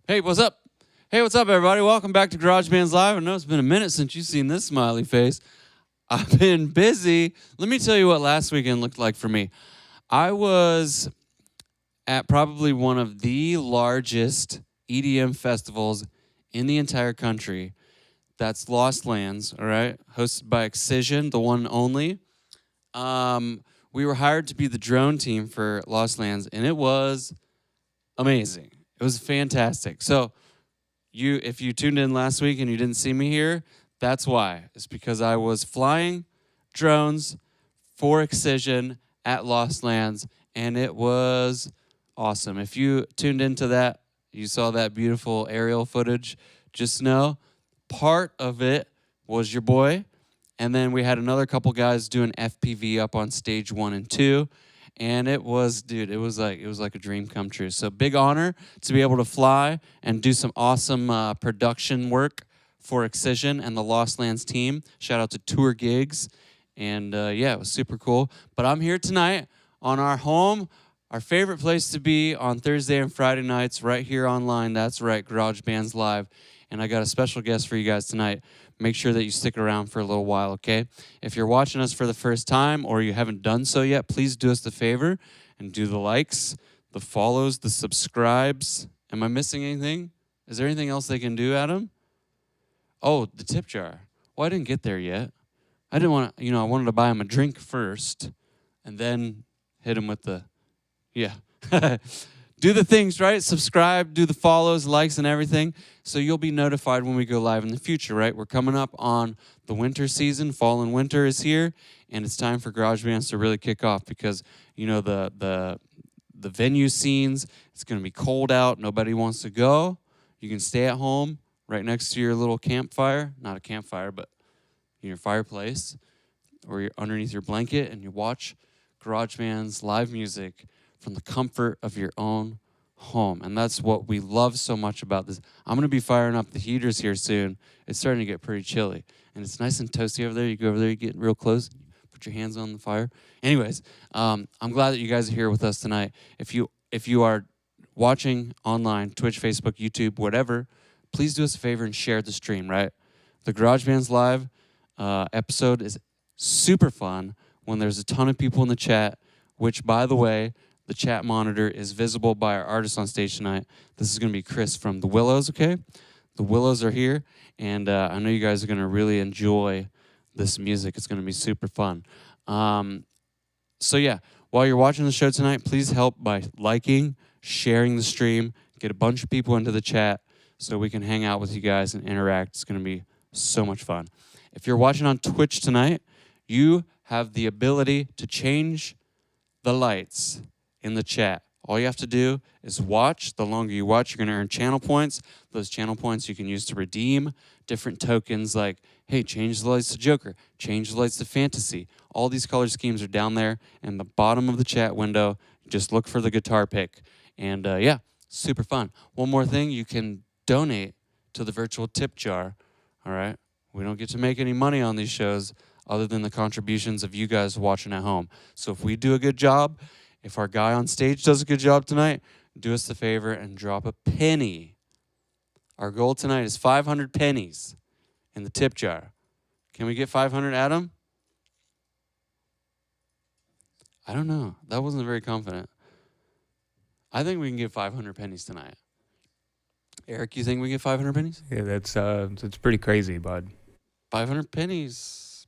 Hey, what's up? Hey, what's up, everybody? Welcome back to Garage Bands Live. I know it's been a minute since you've seen this smiley face. I've been busy. Let me tell you what last weekend looked like for me. I was at probably one of the largest EDM festivals in the entire country. That's Lost Lands, all right? Hosted by Excision, the one and only. We were hired to be the drone team for Lost Lands, and it was amazing. It was fantastic. So, if you tuned in last week and you didn't see me here, that's why. It's because I was flying drones for Excision at Lost Lands, and it was awesome. If you tuned into that, you saw that beautiful aerial footage. Just know part of it was your boy, and then we had another couple guys doing FPV up on stage 1 and 2. And it was, dude, it was like a dream come true. So big honor to be able to fly and do some awesome production work for Excision and the Lost Lands team. Shout out to Tour Gigs. And yeah, it was super cool. But I'm here tonight on our home, our favorite place to be on Thursday and Friday nights, right here online. That's right, Garage Bands Live. And I got a special guest for you guys tonight. Make sure that you stick around for a little while, okay? If you're watching us for the first time or you haven't done so yet, please do us the favor and do the likes, the follows, the subscribes. Am I missing anything? Is there anything else they can do, Adam? Oh, the tip jar. Well, I didn't get there yet. I didn't want to, I wanted to buy him a drink first and then hit him with the, yeah. Do the things, right? Subscribe, do the follows, likes, and everything, so you'll be notified when we go live in the future, right? We're coming up on the winter season. Fall and winter is here, and it's time for garage bands to really kick off because, the venue scenes, it's going to be cold out. Nobody wants to go. You can stay at home right next to your little campfire. Not a campfire, but your fireplace, or you're underneath your blanket, and you watch garage bands, live music, from the comfort of your own home. And that's what we love so much about this. I'm going to be firing up the heaters here soon. It's starting to get pretty chilly. And it's nice and toasty over there. You go over there, you get real close, put your hands on the fire. Anyways, I'm glad that you guys are here with us tonight. If you are watching online, Twitch, Facebook, YouTube, whatever, please do us a favor and share the stream, right? The Garage Bands Live episode is super fun when there's a ton of people in the chat, which, by the way, the chat monitor is visible by our artist on stage tonight. This is going to be Chris from the Willows, okay? The Willows are here, and I know you guys are going to really enjoy this music. It's going to be super fun. So yeah, while you're watching the show tonight, please help by liking, sharing the stream, get a bunch of people into the chat so we can hang out with you guys and interact. It's going to be so much fun. If you're watching on Twitch tonight, you have the ability to change the lights in the chat. All you have to do is watch. The longer you watch, you're going to earn channel points. Those channel points you can use to redeem different tokens like, hey, change the lights to Joker, change the lights to Fantasy. All these color schemes are down there in the bottom of the chat window. Just look for the guitar pick. And yeah, super fun. One more thing, you can donate to the virtual tip jar, all right? We don't get to make any money on these shows other than the contributions of you guys watching at home. So if we do a good job, if our guy on stage does a good job tonight, do us the favor and drop a penny. Our goal tonight is 500 pennies in the tip jar. Can we get 500, Adam? I don't know. That wasn't very confident. I think we can get 500 pennies tonight. Eric, you think we get 500 pennies? Yeah, that's pretty crazy, bud. 500 pennies.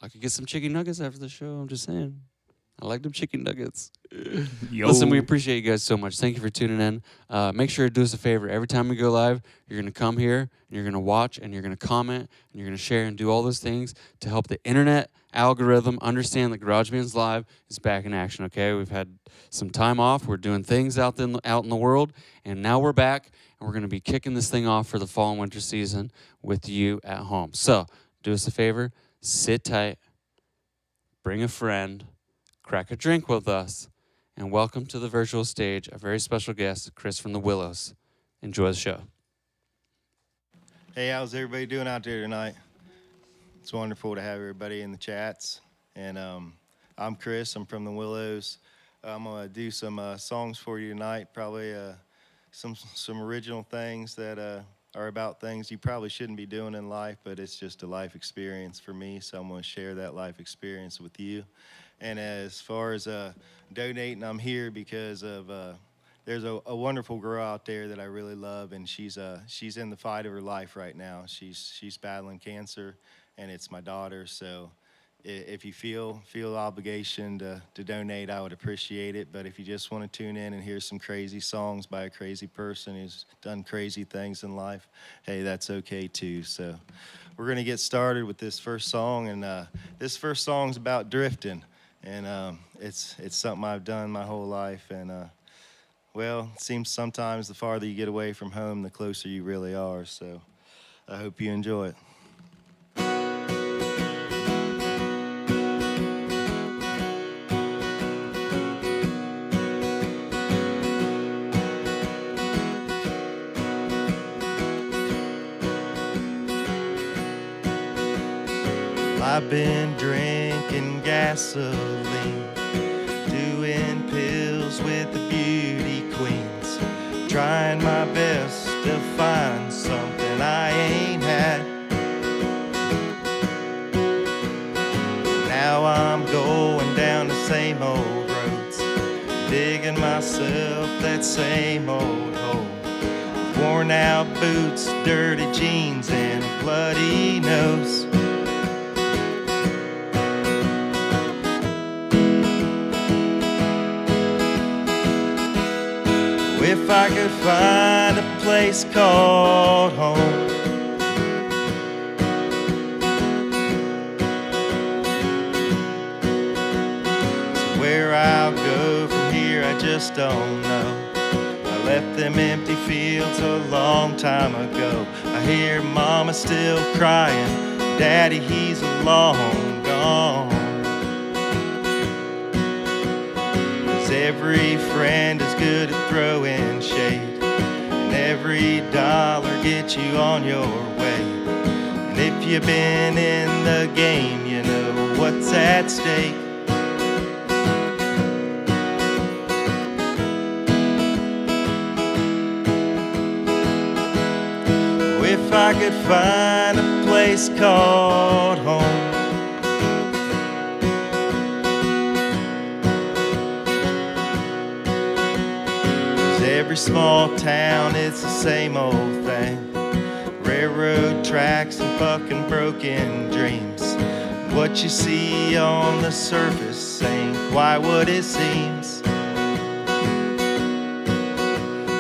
I could get some chicken nuggets after the show. I'm just saying. I like them chicken nuggets. Yo. Listen, we appreciate you guys so much. Thank you for tuning in. Make sure to do us a favor. Every time we go live, you're going to come here, and you're going to watch, and you're going to comment, and you're going to share and do all those things to help the internet algorithm understand that Garage Bands Live is back in action, okay? We've had some time off. We're doing things out in the world, and now we're back, and we're going to be kicking this thing off for the fall and winter season with you at home. So do us a favor. Sit tight. Bring a friend. Crack a drink with us, and welcome to the virtual stage a very special guest, Chris from the Willows. Enjoy the show. Hey, how's everybody doing out there tonight? It's wonderful to have everybody in the chats. And I'm Chris. I'm from the Willows. I'm going to do some songs for you tonight, probably some original things that are about things you probably shouldn't be doing in life, but it's just a life experience for me. So I'm going to share that life experience with you. And as far as donating, I'm here because of there's a wonderful girl out there that I really love, and she's in the fight of her life right now. She's battling cancer, and it's my daughter. So if you feel obligation to donate, I would appreciate it. But if you just want to tune in and hear some crazy songs by a crazy person who's done crazy things in life, hey, that's okay too. So we're going to get started with this first song, and this first song's about drifting, and it's something I've done my whole life, and well, it seems sometimes the farther you get away from home, the closer you really are. So I hope you enjoy it. I've been drinking gasoline, doing pills with the beauty queens, trying my best to find something I ain't had. Now I'm going down the same old roads, digging myself that same old hole. Worn out boots, dirty jeans, and a bloody nose. If I could find a place called home, so where I'll go from here I just don't know. I left them empty fields a long time ago. I hear Mama still crying, Daddy, he's long gone. Every friend is good at throwing shade, and every dollar gets you on your way. And if you've been in the game, you know what's at stake. If I could find a place called home, every small town, it's the same old thing. Railroad tracks and fucking broken dreams. What you see on the surface ain't quite what it seems.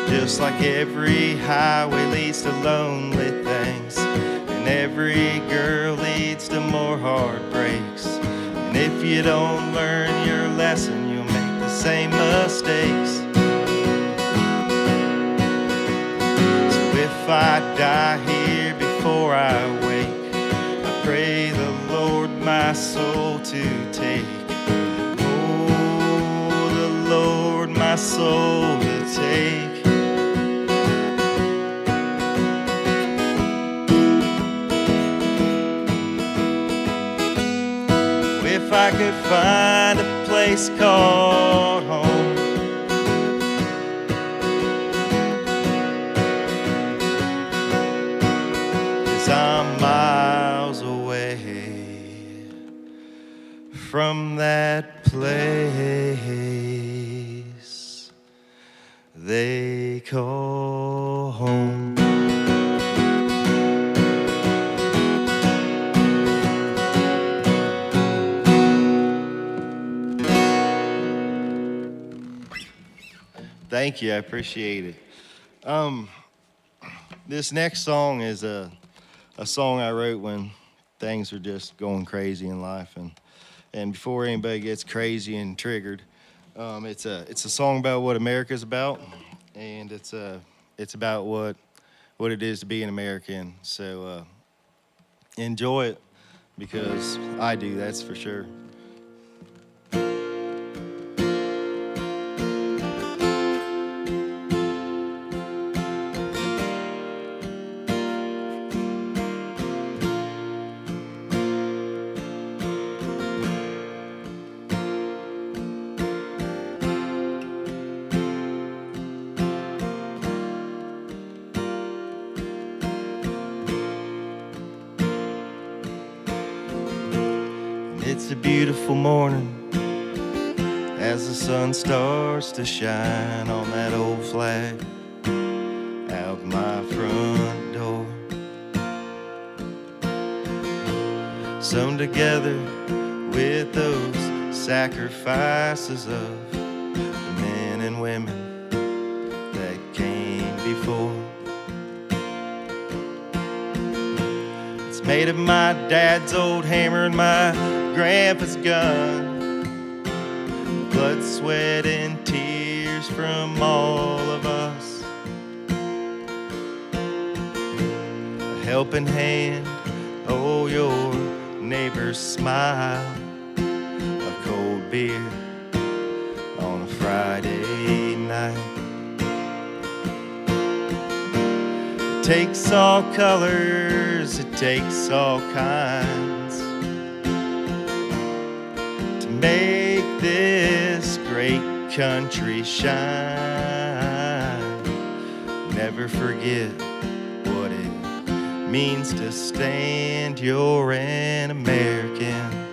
Just like every highway leads to lonely things, and every girl leads to more heartbreaks. And if you don't learn your lesson, you'll make the same mistakes. If I die here before I wake, I pray the Lord my soul to take. Oh, the Lord my soul to take. If I could find a place called home, 'cause I'm miles away from that place they call home. Thank you, I appreciate it. This next song is a song I wrote when things are just going crazy in life, and before anybody gets crazy and triggered, it's a song about what America's about, and it's about what it is to be an American. So enjoy it, because I do, that's for sure. It's a beautiful morning as the sun starts to shine on that old flag out my front door. Sewn together with those sacrifices of the men and women that came before. It's made of my dad's old hammer and my grandpa's gun, blood, sweat, and tears from all of us. A helping hand, oh, your neighbor's smile, a cold beer on a Friday night. It takes all colors, it takes all kinds to make this great country shine. Never forget what it means to stand. You're an American.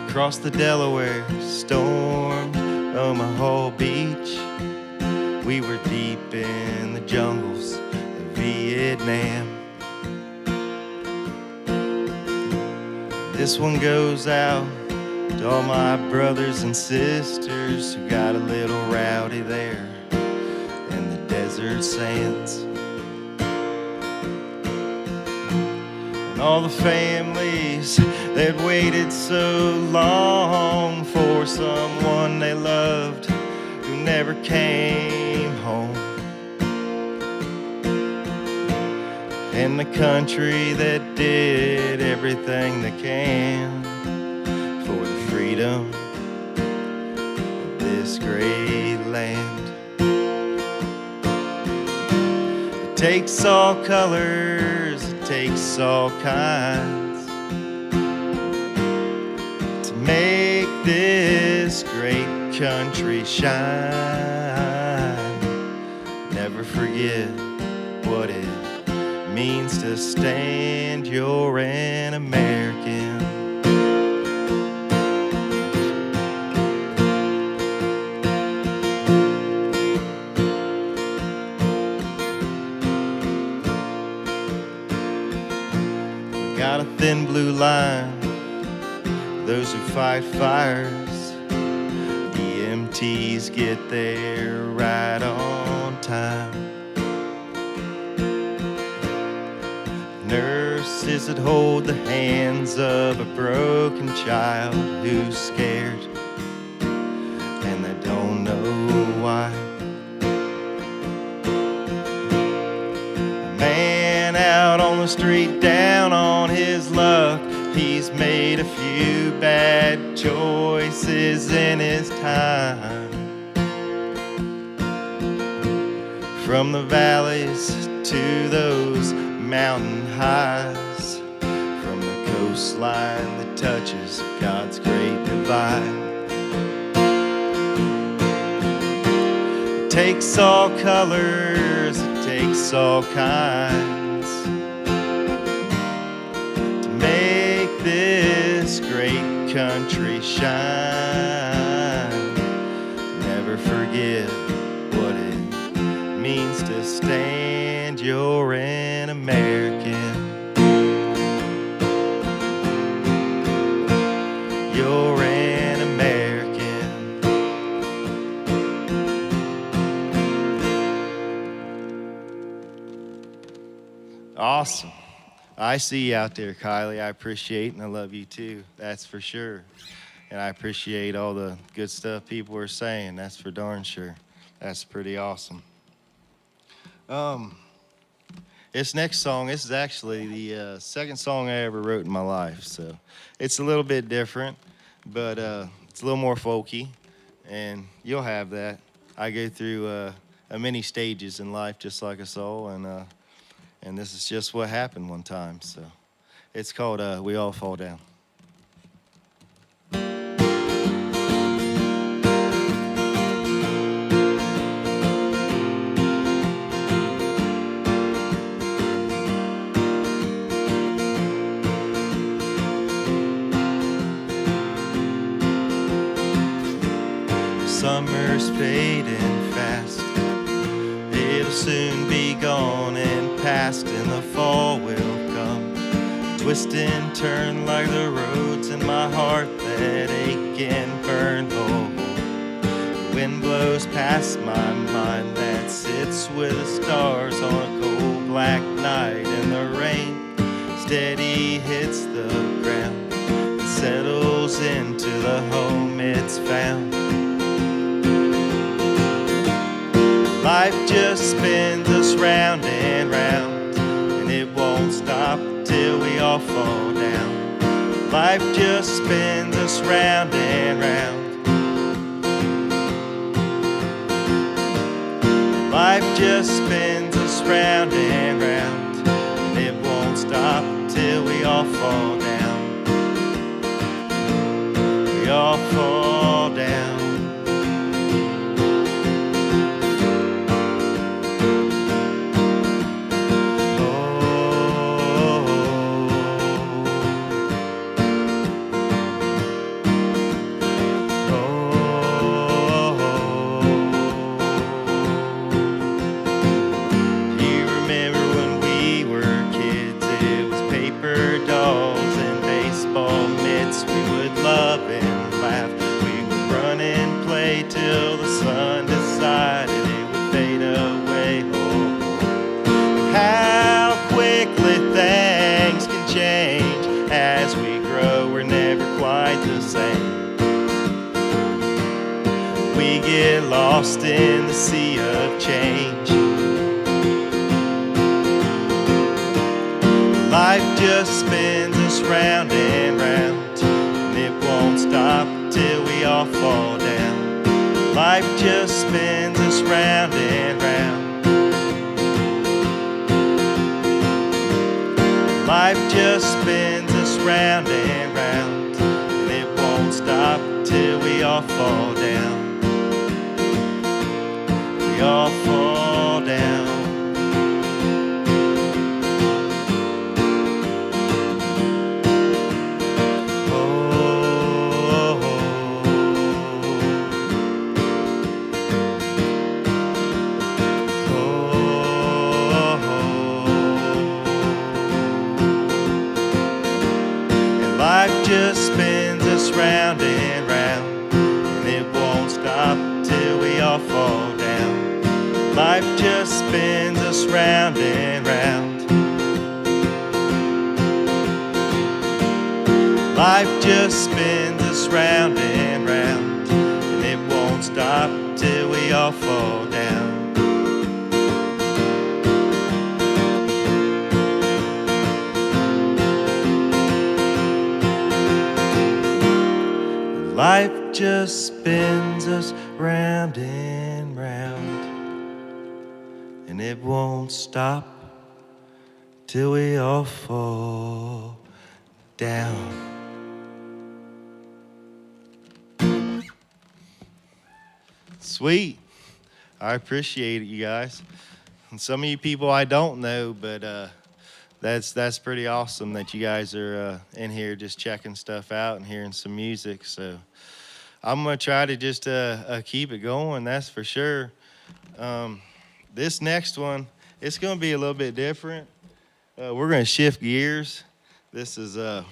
Across the Delaware, stormed Omaha Beach. We were deep in the jungles of Vietnam. This one goes out to all my brothers and sisters who got a little rowdy there in the desert sands. And all the families that waited so long for someone they loved who never came home. And the country that did everything they can for the freedom of this great land. It takes all colors, it takes all kinds to make this great country shine. Never forget what it means to stand. You're an American. We got a thin blue line, those who fight fires. EMTs get there right on time. Nurses that hold the hands of a broken child who's scared and they don't know why. A man out on the street down on his luck, he's made a few bad choices in his time. From the valleys to those mountain highs, from the coastline that touches God's great divide. It takes all colors, it takes all kinds to make this great country shine. Never forget what it means to stand. You're an American. You're an American. Awesome. I see you out there, Kylie. I appreciate and I love you too. That's for sure. And I appreciate all the good stuff people are saying. That's for darn sure. That's pretty awesome. This next song, this is actually the second song I ever wrote in my life. So it's a little bit different, but it's a little more folky, and you'll have that. I go through many stages in life, just like us all, and this is just what happened one time. So it's called We All Fall Down. past and the fall will come. Twist and turn like the roads in my heart that ache and burn. Oh, the wind blows past my mind that sits with the stars on a cold black night, and the rain steady hits the ground and settles into the home it's found. Life just spins us round and round, and it won't stop till we all fall down. Life just spins us round and round. Life just spins us round and round, and it won't stop till we all fall down. We all fall down. Till the sun decided it would fade away. Oh, how quickly things can change. As we grow, we're never quite the same. We get lost in the sea of change. Life just spins us round and round, and it won't stop till we all fall down. Life just spins us round and round. Life just spins us round and round, and it won't stop till we all fall down. We all fall down. Life just spins us round and round, and it won't stop till we all fall down. Life just spins us round and round. Life just spins us round and round, and it won't stop till we all fall down. Life just spins us round and round, and it won't stop till we all fall down. Sweet. I appreciate it, you guys. And some of you people I don't know, but that's pretty awesome that you guys are in here just checking stuff out and hearing some music. So I'm going to try to just keep it going, that's for sure. This next one, it's going to be a little bit different. We're going to shift gears. This is a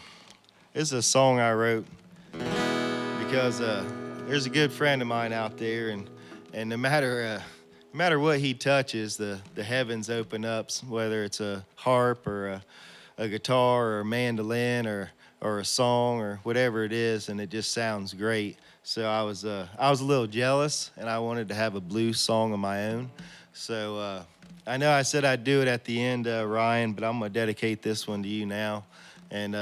song I wrote because there's a good friend of mine out there, and no matter what he touches, the heavens open up, whether it's a harp or a guitar or a mandolin or a song or whatever it is, and it just sounds great. So I was a little jealous, and I wanted to have a blues song of my own. So I know I said I'd do it at the end, Ryan, but I'm going to dedicate this one to you now. And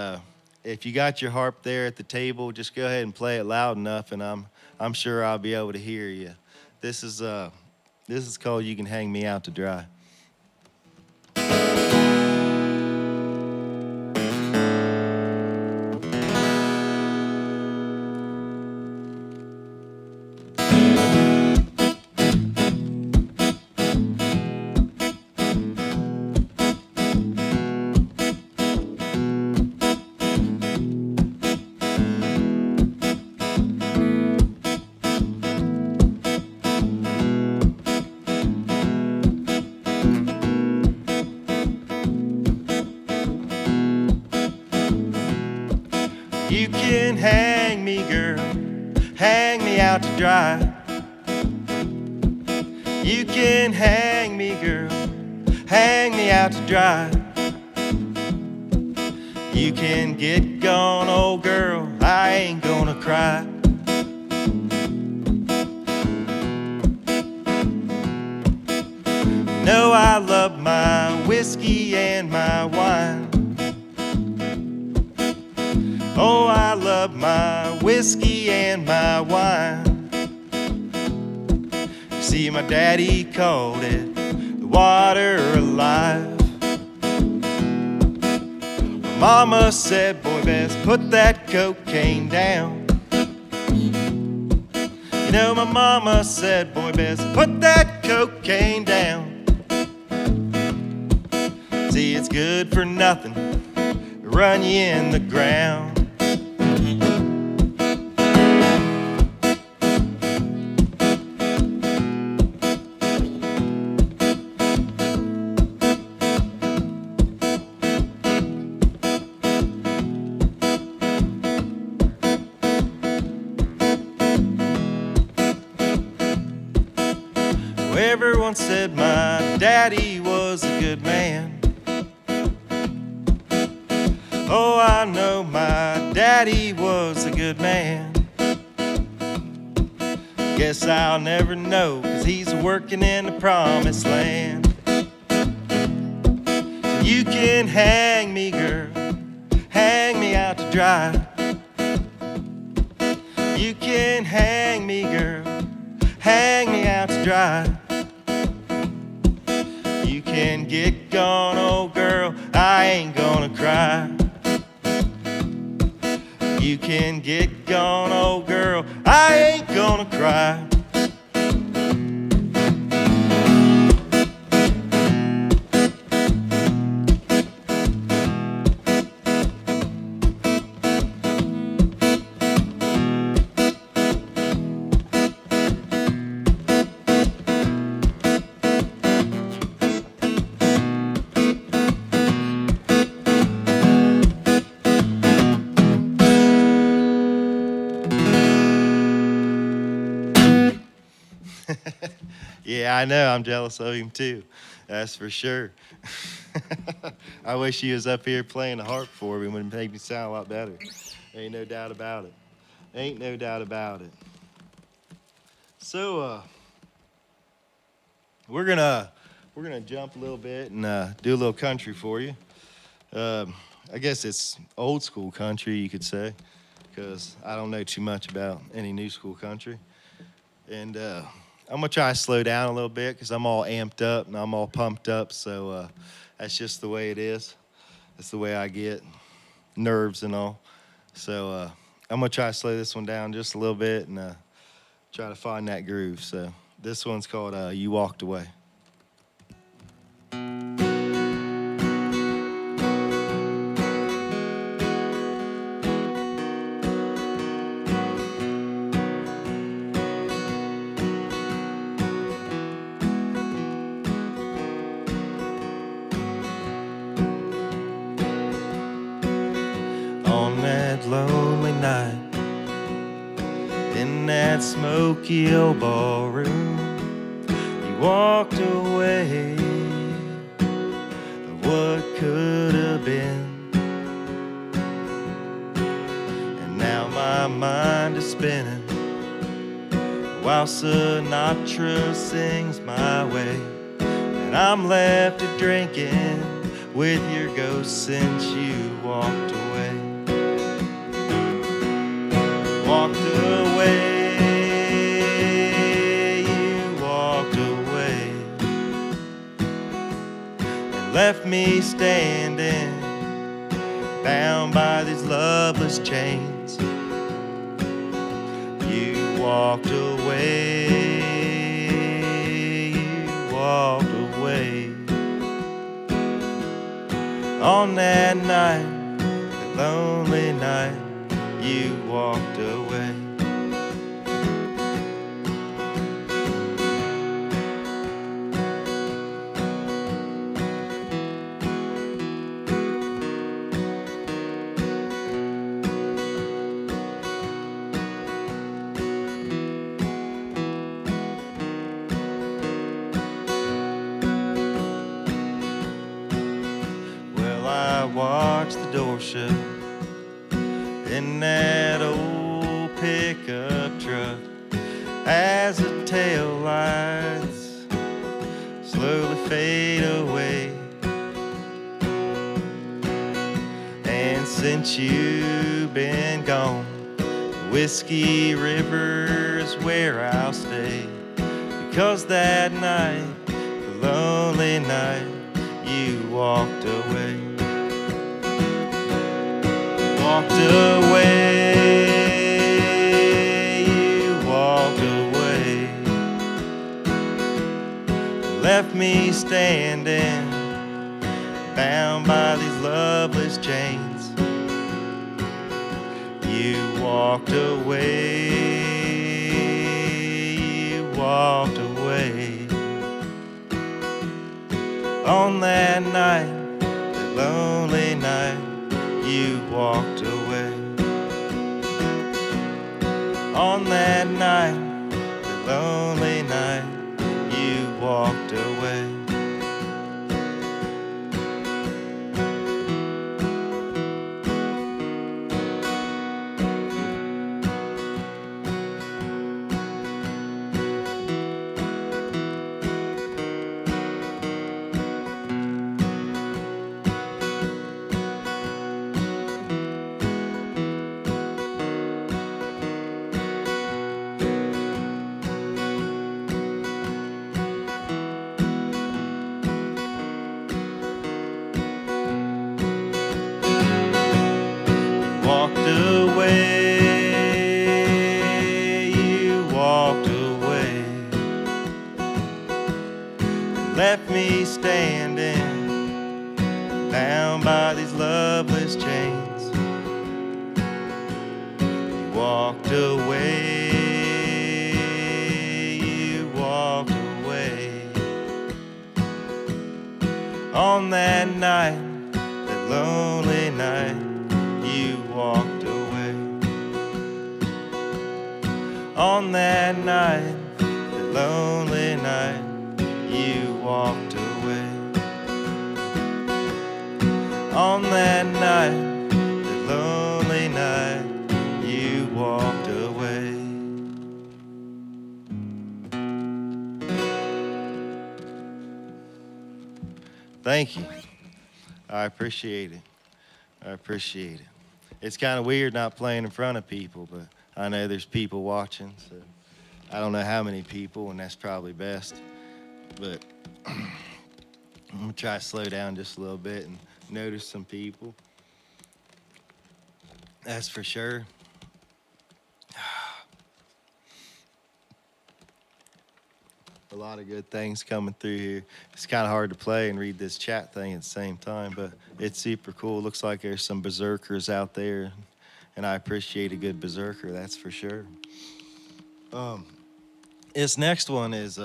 if you got your harp there at the table, just go ahead and play it loud enough, and I'm sure I'll be able to hear you. This is called "You Can Hang Me Out to Dry." to dry. You can hang me, girl, hang me out to dry. You can get gone, old girl, I ain't gonna cry. No, I love my whiskey and my wine. Oh, I love my whiskey and my wine. You see, my daddy called it the water of life. My mama said, boy, best put that cocaine down. You know, my mama said, boy, best put that cocaine down. See, it's good for nothing, run you in the ground. Everyone said my daddy was a good man. Oh, I know my daddy was a good man. Guess I'll never know, 'cause he's working in the promised land. So you can hang me, girl, hang me out to dry. You can hang me, girl, hang me out to dry. You can get gone, old girl, I ain't gonna cry. You can get gone, old girl, I ain't gonna cry. Yeah, I know, I'm jealous of him too, that's for sure. I wish he was up here playing the harp for me, it would have made me sound a lot better. Ain't no doubt about it. Ain't no doubt about it. So, we're gonna jump a little bit and do a little country for you. I guess it's old school country, you could say, because I don't know too much about any new school country. And I'm gonna try to slow down a little bit because I'm all amped up and I'm all pumped up. So that's just the way it is. That's the way I get, nerves and all. So I'm gonna try to slow this one down just a little bit and try to find that groove. So this one's called "You Walked Away." On that lonely night, in that smoky old ballroom, you walked away of what could have been. And now my mind is spinning while Sinatra sings my way, and I'm left to drinking with your ghost since you walked away. Walked away, you walked away, and left me standing, bound by these loveless chains. You walked away, you walked away. On that night, that lonely night, you walked away. watch the door shut in that old pickup truck as the tail lights slowly fade away. And since you've been gone, Whiskey River's where I'll stay. Because that night, the lonely night, you walked away. Walked away, you walked away. Left me standing, bound by these loveless chains. You walked away, you walked away. On that night, that lonely night, you walked away. On that night, that lonely night, you walked away. Walked away, you walked away. Left me standing, bound by these loveless chains. You walked away, you walked away. On that night, that lonely night, you walked away. On that night, that lonely night, you walked away. On that night, that lonely night, you walked away. Thank you. I appreciate it. I appreciate it. It's kind of weird not playing in front of people, but I know there's people watching, so I don't know how many people, and that's probably best. But I'm gonna try to slow down just a little bit and notice some people. That's for sure. A lot of good things coming through here. It's kind of hard to play and read this chat thing at the same time, but it's super cool. Looks like there's some berserkers out there, and I appreciate a good berserker, that's for sure. This next one is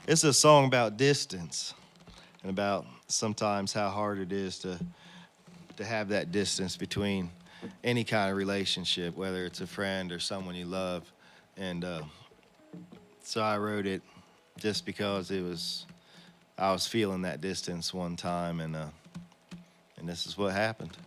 it's a song about distance and about sometimes how hard it is to have that distance between any kind of relationship, whether it's a friend or someone you love. And so I wrote it just because I was feeling that distance one time, and this is what happened.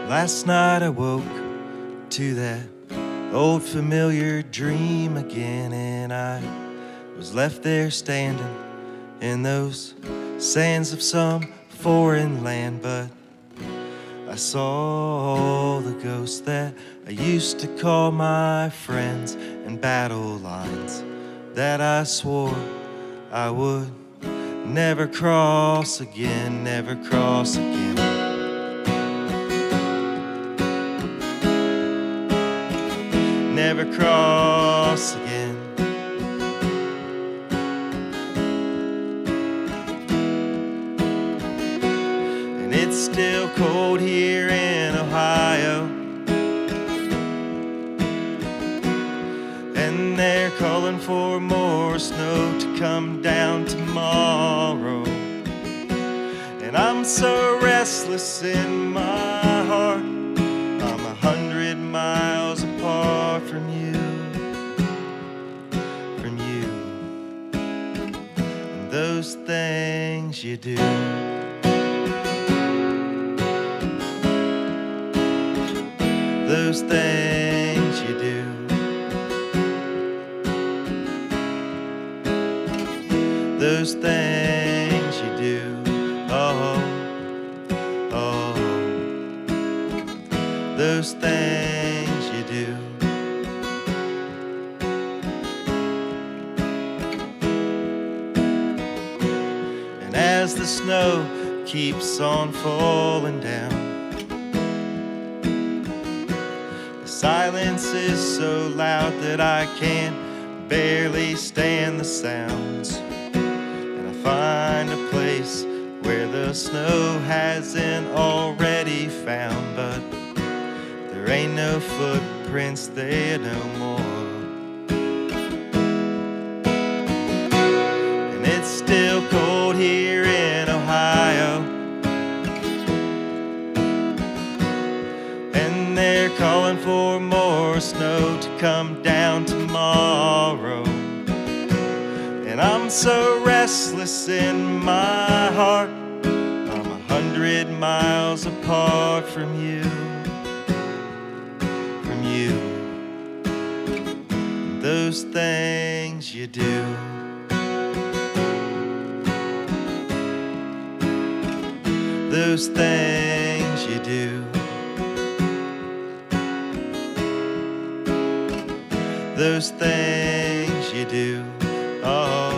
Last night I woke to that old familiar dream again, and I was left there standing in those sands of some foreign land. But I saw the ghosts that I used to call my friends, and battle lines that I swore I would never cross again, never cross again. Never cross again. And it's still cold here in Ohio, and they're calling for more snow to come down tomorrow. And I'm so restless in my heart. I'm 100 miles apart from you, from you. And those things you do. Those things you do. Those things you do. Oh, oh. Those things you do. And as the snow keeps on falling down, silence is so loud that I can barely stand the sounds. And I find a place where the snow hasn't already found, but there ain't no footprints there no more. And it's still cold here in Ohio, they're calling for more snow to come down tomorrow. And I'm so restless in my heart. I'm 100 miles apart from you, from you. Those things you do. Those things you do. Those things you do. Oh,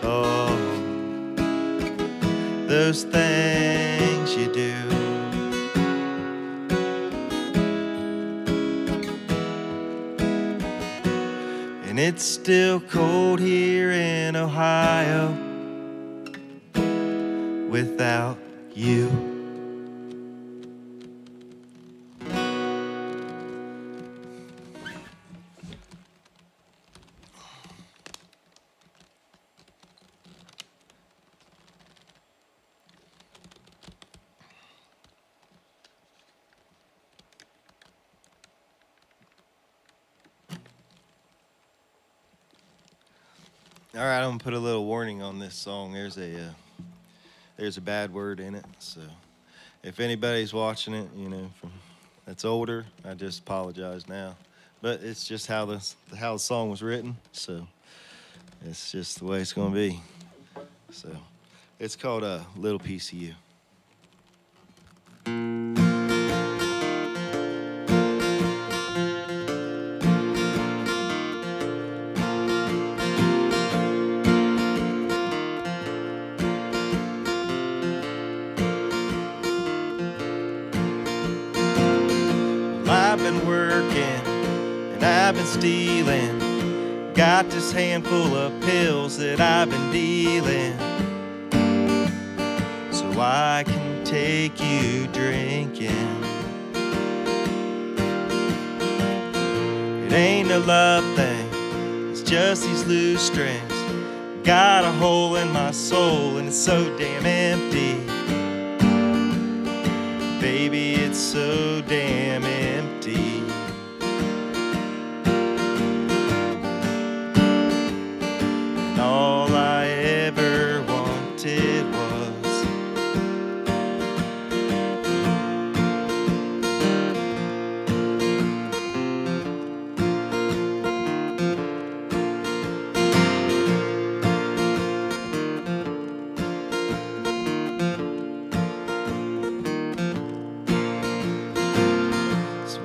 oh. Those things you do. And it's still cold here in Ohio without you. All right, I'm gonna put a little warning on this song. There's a bad word in it, so if anybody's watching it, that's older, I just apologize now. But it's just how the song was written, so it's just the way it's gonna be. So it's called A Little Piece of You. I've been working and I've been stealing, got this handful of pills that I've been dealing, so I can take you drinking. It ain't a love thing, it's just these loose strings, got a hole in my soul and it's so damn empty. Baby, it's so damn empty. And all I ever wanted was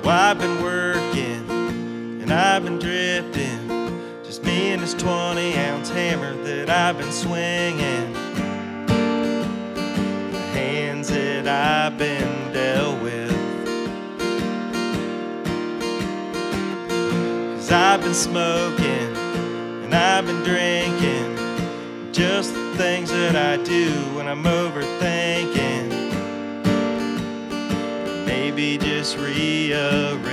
I've been working and I've been drifting, just me and this 20-ounce hammer that I've been swinging, the hands that I've been dealt with. 'Cause I've been smoking and I've been drinking, just the things that I do when I'm overthinking. Maybe just rearranging.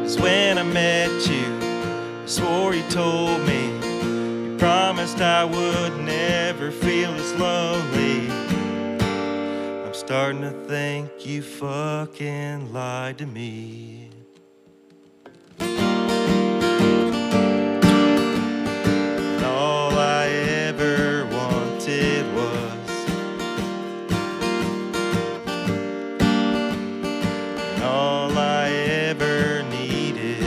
'Cause when I met you, I swore you told me you promised promised I would never feel as lonely. I'm starting to think you fucking lied to me. And all I ever wanted was, and all I ever needed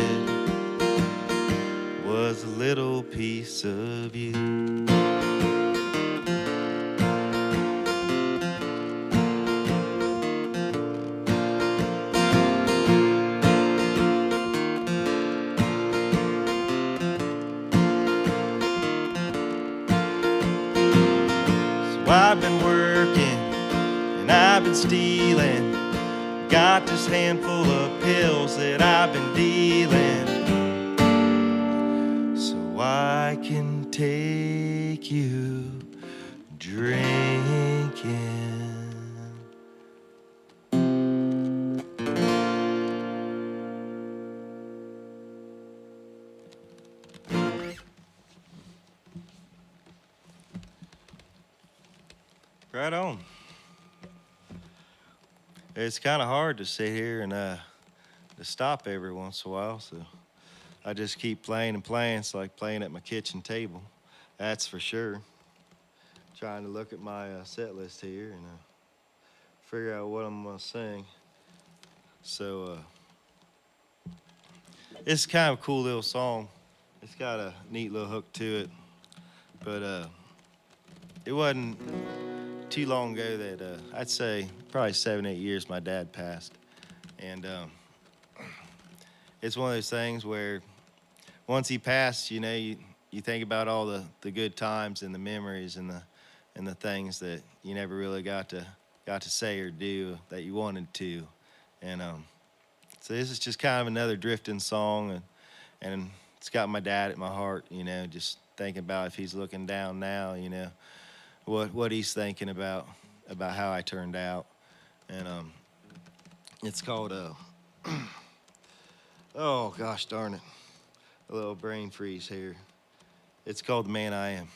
was a little piece of you. I've been working and I've been stealing, got this handful of pills that I've been dealing, so I can take you drinking. Right on. It's kind of hard to sit here and to stop every once in a while, so I just keep playing and playing. It's like playing at my kitchen table, that's for sure. Trying to look at my set list here and figure out what I'm gonna sing. So it's kind of a cool little song. It's got a neat little hook to it, but it wasn't too long ago that I'd say probably 7-8 years my dad passed, and it's one of those things where once he passed, you know, you think about all the good times and the memories and the things that you never really got to say or do that you wanted to, and so this is just kind of another drifting song, and it's got my dad at my heart, you know, just thinking about if he's looking down now, you know, what he's thinking about how I turned out. And it's called oh gosh darn it, a little brain freeze here. It's called The Man I Am.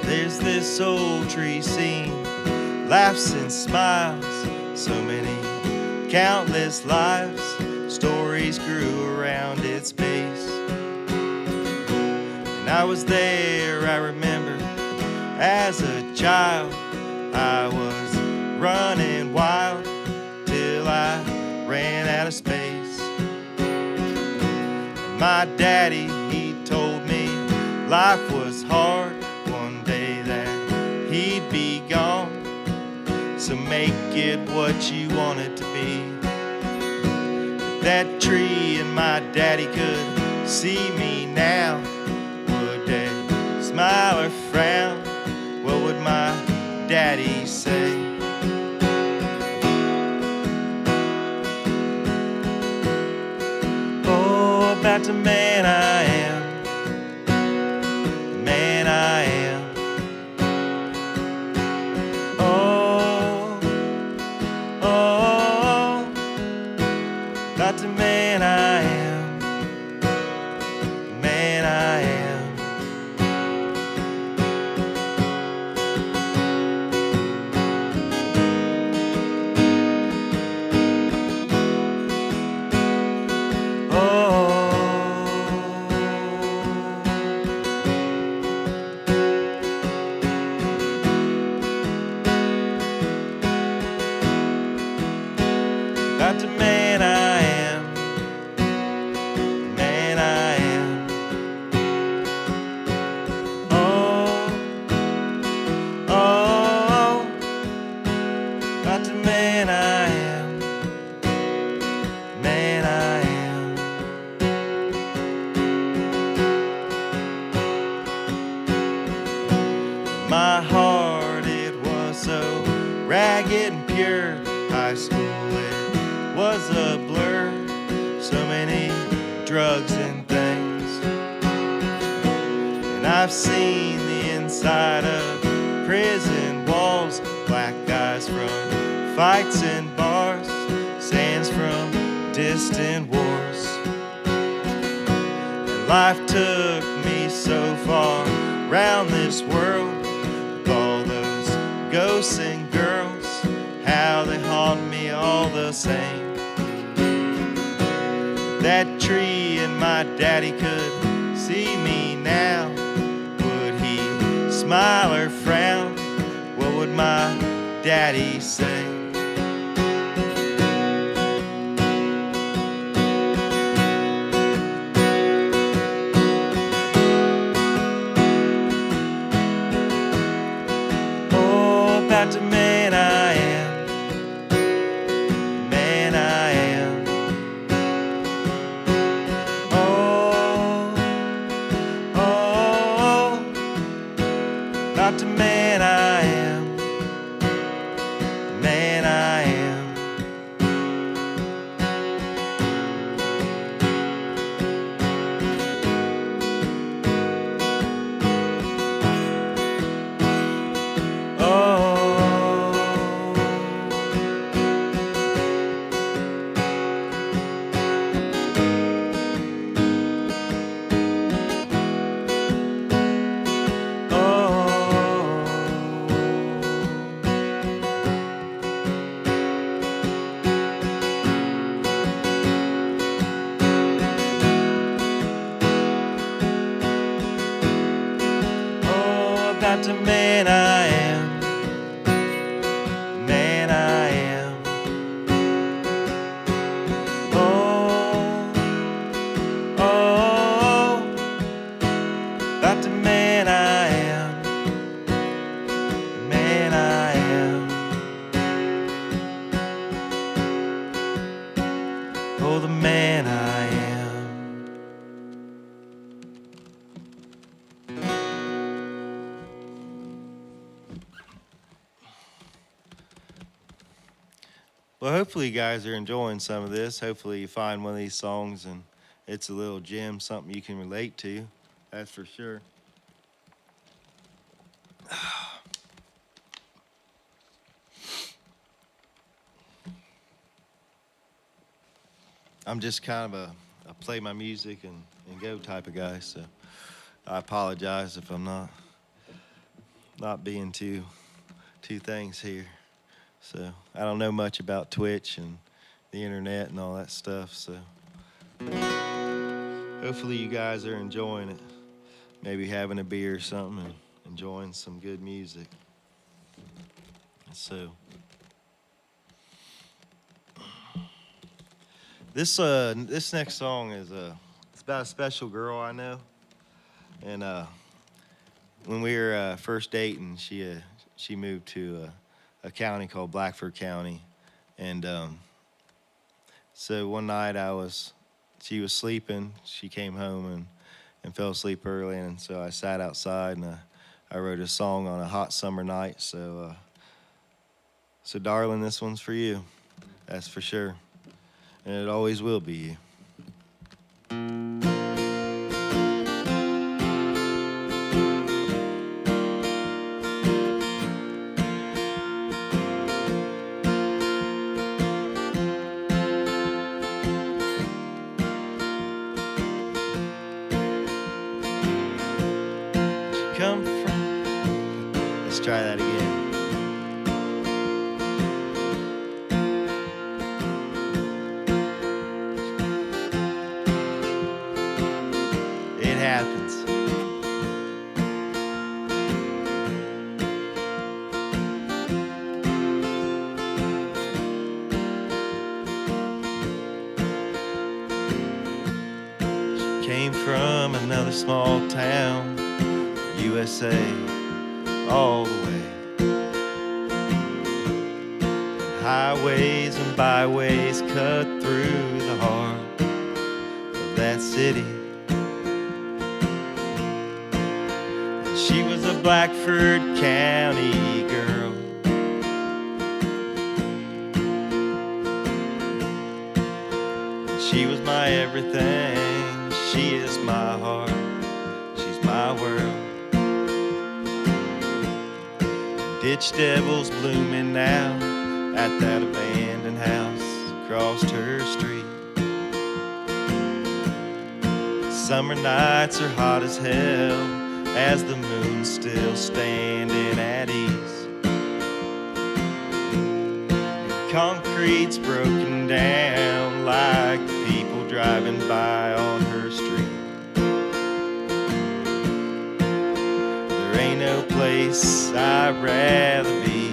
There's this old tree scene, laughs and smiles, so many countless lives, stories grew around its base. And I was there, I remember, as a child, I was running wild till I ran out of space. And my daddy, he told me life was hard, one day that he'd be gone, so make it what you want it to be. If that tree and my daddy could see me now, would they smile or frown? What would my daddy say? Oh, about the man I am, the man I am. Oh, oh, about the man I am, the man I am. Oh, pure. High school, it was a blur. So many drugs and things. And I've seen the inside of prison walls, black guys from fights and bars, sands from distant wars. And life took me so far round this world, with all those ghosts and girls, how they haunt me all the same. That tree and my daddy could see me now. Would he smile or frown? What would my daddy say? Oh, about the man I am, man I am. About the man I am, man I am. About the man I am, man I am. Oh, about the man I am, man I am. Oh, the man I am. Well, hopefully you guys are enjoying some of this. Hopefully you find one of these songs and it's a little gem, something you can relate to. That's for sure. I'm just kind of a play my music and go type of guy, so I apologize if I'm not being two things here. So I don't know much about Twitch and the internet and all that stuff, so hopefully you guys are enjoying it. Maybe having a beer or something and enjoying some good music. So this next song is it's about a special girl I know, and when we were first dating, she moved to a county called Blackford County, and so one night she was sleeping. She came home and fell asleep early, and so I sat outside and I wrote a song on a hot summer night. So darling, this one's for you. That's for sure, and it always will be you. Come from. Let's try that again. It happens. She came from another small town, USA, all the way. Highways and byways cut through the heart of that city. And she was a Blackford County girl. everything. She is my heart. She's my world. Ditch devils blooming now at that abandoned house across her street. Summer nights are hot as hell as the moon's still standing at ease. And concrete's broken down like the people driving by on her street. There ain't no place I'd rather be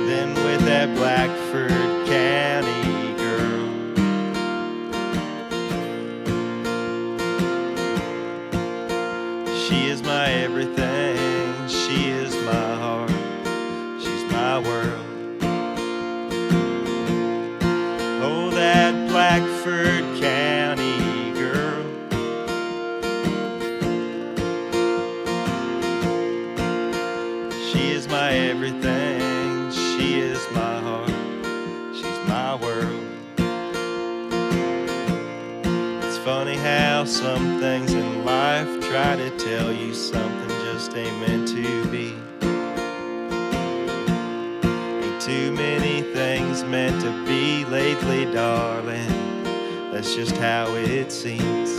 than with that Blackford County girl. She is my everything. She is my heart. She's my world. Oh, that Blackford County girl. She is my everything. She is my heart. She's my world. It's funny how some things in life try to tell you something just ain't meant to be. Ain't too many things meant to be lately, darling. That's just how it seems.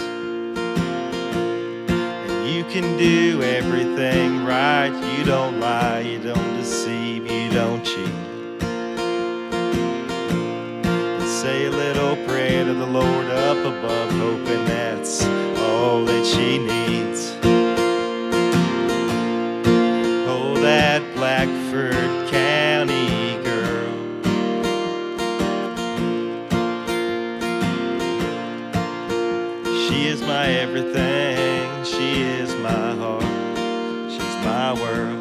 And you can do everything right. You don't lie, you don't deceive, you don't cheat. And say a little prayer to the Lord up above, hoping that's all that she needs. Oh, that Blackford County girl. She is my everything. She is my heart. She's my world.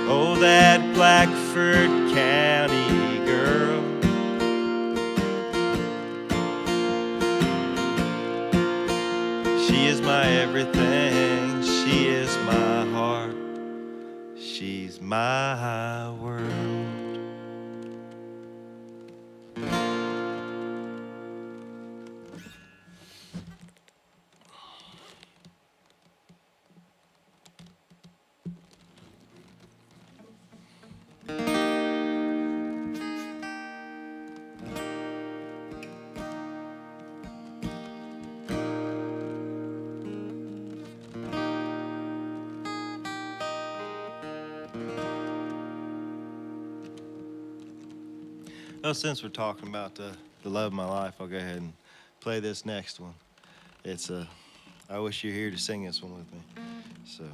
Oh, that Blackford County girl. She is my everything. She is my heart. She's my world. Well, since we're talking about the love of my life, I'll go ahead and play this next one. It's I wish you're here to sing this one with me. So.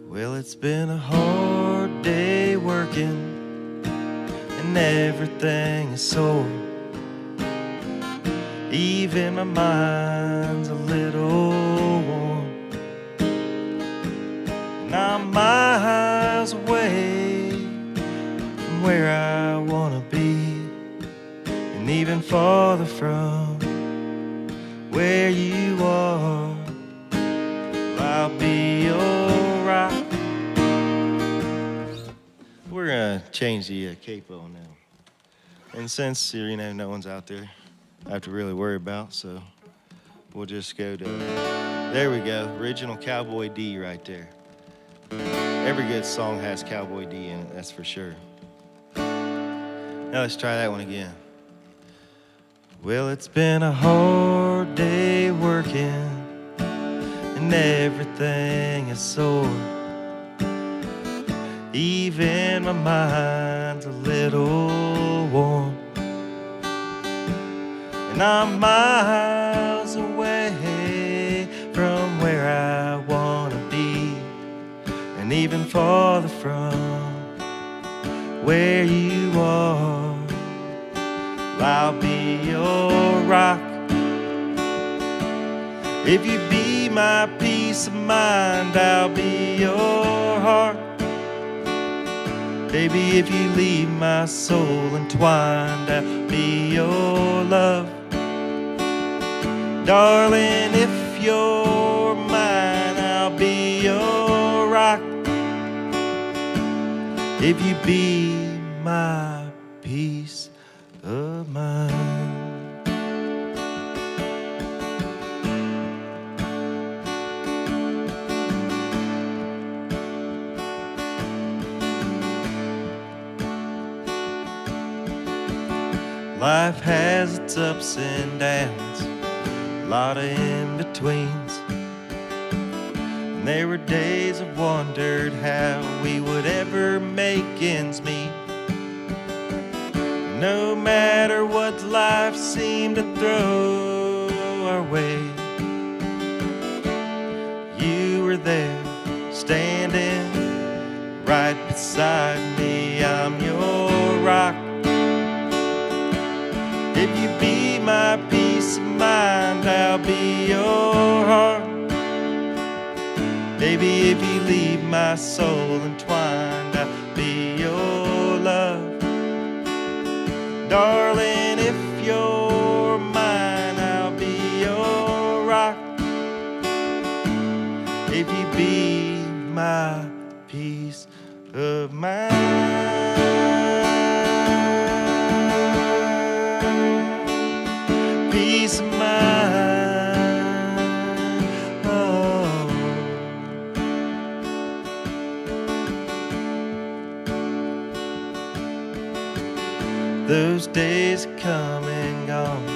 Well, it's been a hard day working, and everything is sore. Even my mind's a little worn, and I'm miles away from where I wanna be, and even farther from where you are. Well, I'll be alright. We're gonna change the capo now, and since no one's out there I have to really worry about, so we'll just go to, there we go, original Cowboy D right there. Every good song has Cowboy D in it, that's for sure. Now let's try that one again. Well, it's been a hard day working, and everything is sore. Even my mind's a little warm, and I'm miles away from where I wanna be, and even farther from where you are. I'll be your rock if you be my peace of mind, I'll be your heart. Baby, if you leave my soul entwined, I'll be your love. Darling, if you're mine, I'll be your rock. If you be my peace of mind. Life has its ups and downs, a lot of in-betweens. And there were days I wondered how we would ever make ends meet. No matter what life seemed to throw our way, you were there, standing right beside me. I'm your rock. If you be my peace of mind, I'll be your heart. Baby, if you leave my soul entwined, I'll be your love. Darling, if you're mine, I'll be your rock. If you be my peace of mind. Peace of mind. Oh. Those days come and gone,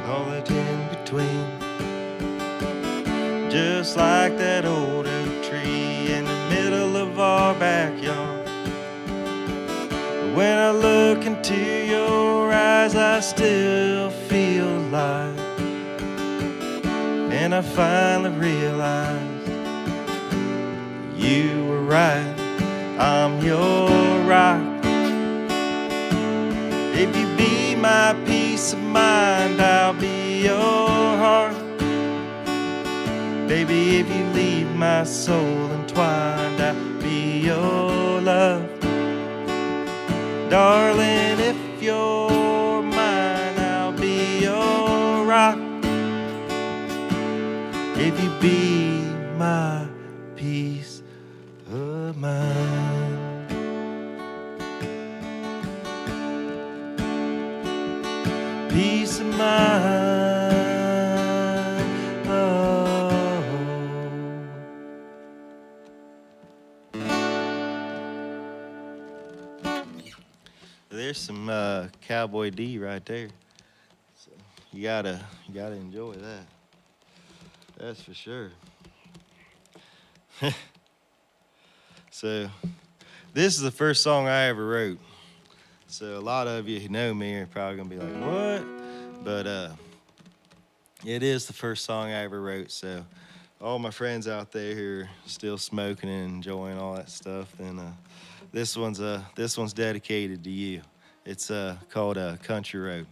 all that in between. Just like that old oak tree in the middle of our backyard. When I look into your eyes, I still feel alive. And I finally realized you were right. I'm your rock. If you be my peace of mind, I'll be your heart. Baby, if you leave my soul entwined, I'll be your love. Darling, if you're mine, I'll be your rock. If you be my peace of mind. Peace of mind. Oh. There's some Cowboy D right there. So you gotta enjoy that. That's for sure. So this is the first song I ever wrote. So a lot of you who know me are probably gonna be like, what? But it is the first song I ever wrote. So all my friends out there who are still smoking and enjoying all that stuff, then this one's dedicated to you. It's called Country Road.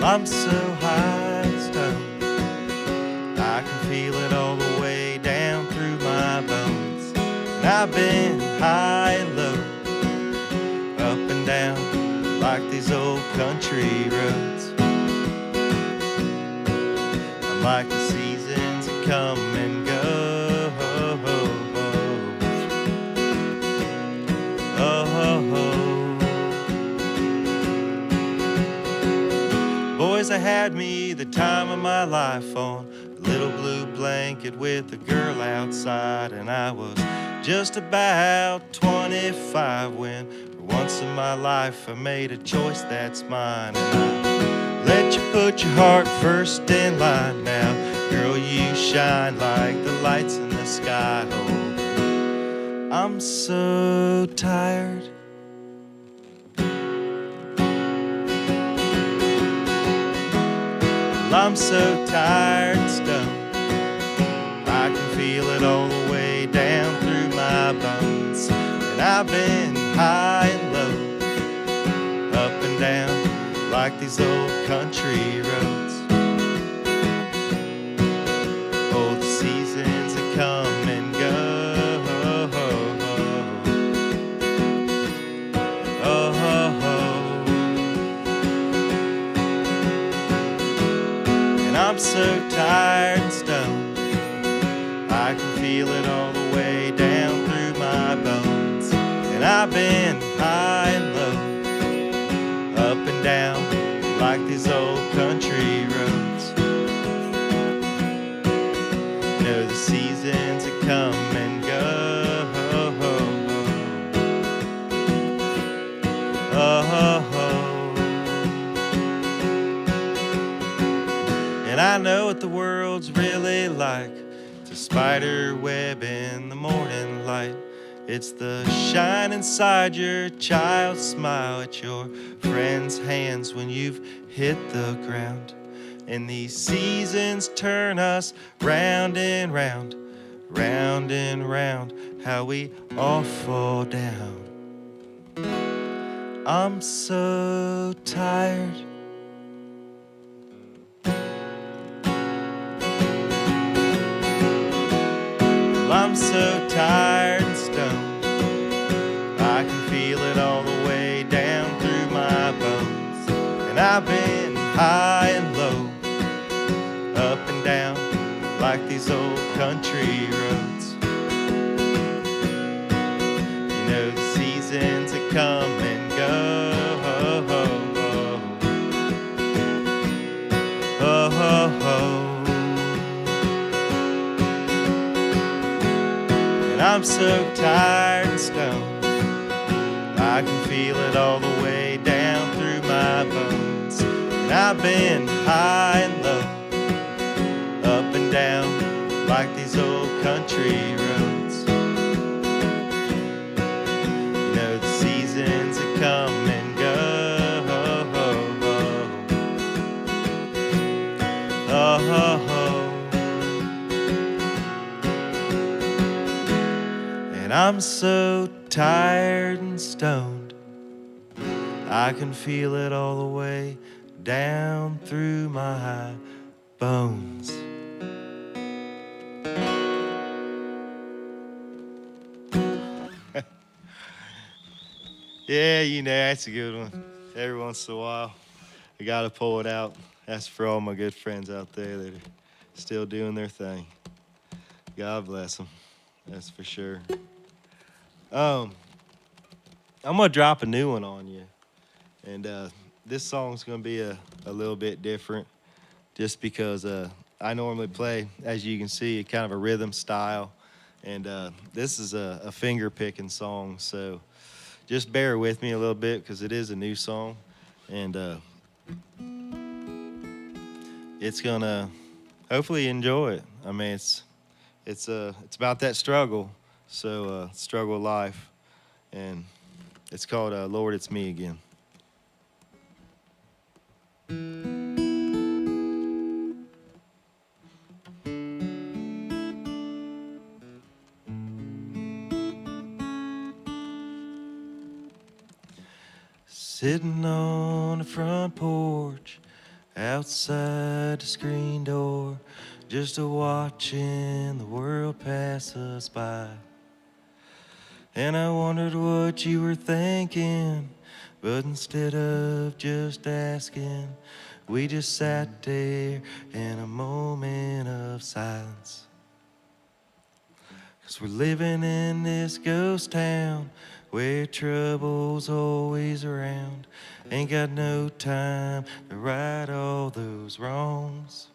I'm so high and stoned, I can feel it all the way down through my bones. And I've been high and low, up and down, like these old country roads. I'm like the seasons that come and go. Boys, I had me the time of my life on a little blue blanket with a girl outside, and I was just about 25 when, for once in my life, I made a choice that's mine. And I Let you put your heart first in line now. Girl, you shine like the lights in the sky. Oh, I'm so tired. I'm so tired and stoned. I can feel it all the way down through my bones. And I've been high and low, up and down, like these old country roads. Oh, the seasons that come and go. I'm so tired and stoned. I can feel it all the way down through my bones. And I've been high and low, up and down, like these old country roads. You know the seasons that come and go. And I know what the world's really like. It's a spider web in the morning light. It's the shine inside your child's smile at your friend's hands when you've hit the ground. And these seasons turn us round and round, round and round, how we all fall down. I'm so tired. I'm so tired and stoned. I can feel it all the way down through my bones. And I've been high and low, up and down, like these old country roads. You know the seasons that come and go. And I'm so tired and stoned. I can feel it all the way down through my bones. And I've been high and low, up and down, like these old country roads. You know the seasons that come and go. And I'm so tired and stoned. I can feel it all the way down through my bones. Yeah, you know, that's a good one. Every once in a while, I gotta pull it out. That's for all my good friends out there that are still doing their thing. God bless them. That's for sure. I'm gonna drop a new one on you, and this song's gonna be a little bit different, just because I normally play, as you can see, kind of a rhythm style, and this is a finger picking song. So just bear with me a little bit because it is a new song, and it's gonna hopefully enjoy it. I mean, it's about that struggle. So struggle of life, and it's called Lord, It's Me Again. Sitting on the front porch, outside the screen door, just watching the world pass us by. And I wondered what you were thinking, but instead of just asking, we just sat there in a moment of silence. 'Cause we're living in this ghost town where trouble's always around. Ain't got no time to right all those wrongs.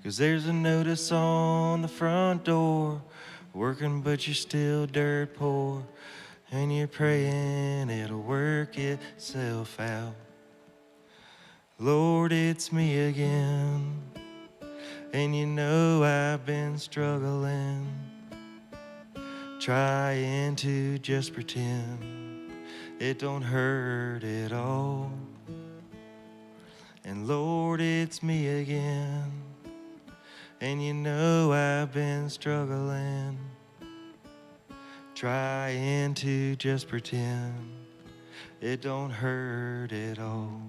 'Cause there's a notice on the front door, working but you're still dirt poor, and you're praying it'll work itself out. Lord, it's me again. And you know I've been struggling, trying to just pretend it don't hurt at all. And Lord, it's me again. And you know I've been struggling, trying to just pretend it don't hurt at all.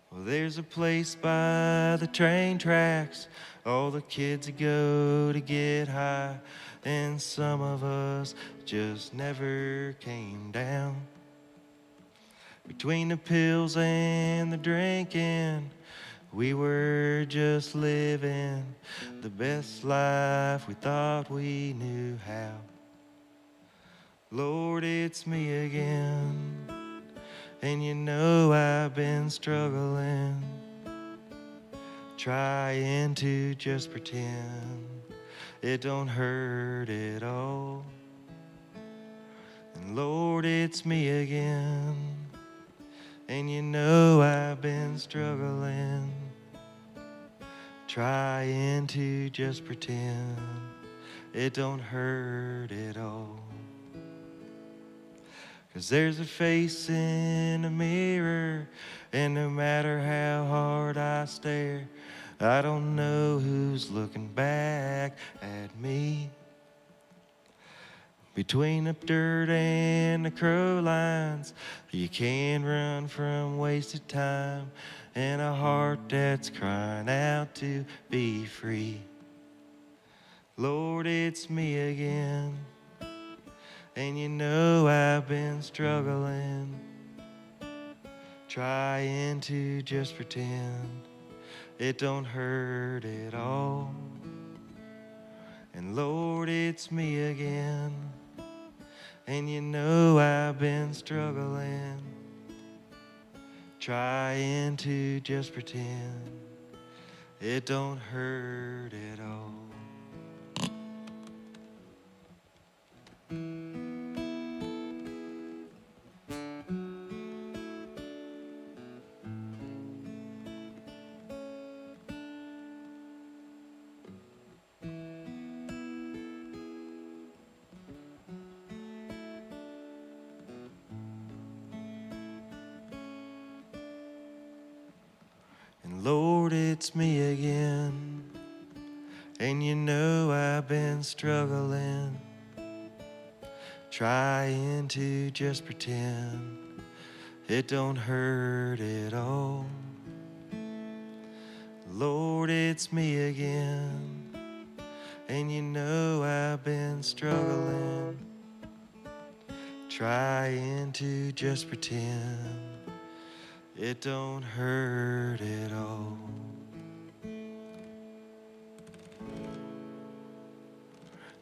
Well, there's a place by the train tracks all the kids go to get high, and some of us just never came down. Between the pills and the drinking, we were just living the best life we thought we knew how. Lord, it's me again, and you know I've been struggling, trying to just pretend it don't hurt at all. And Lord, it's me again, and you know I've been struggling, trying to just pretend it don't hurt at all. 'Cause there's a face in the mirror, and no matter how hard I stare, I don't know who's looking back at me. Between the dirt and the crow lines, you can't run from wasted time, and a heart that's crying out to be free. Lord, it's me again, and you know I've been struggling, trying to just pretend it don't hurt at all. And Lord, it's me again, and you know I've been struggling, trying to just pretend it don't hurt at all. And Lord, it's me again, and you know I've been struggling, trying to just pretend it don't hurt at all. Lord, it's me again, and you know I've been struggling, trying to just pretend it don't hurt at all.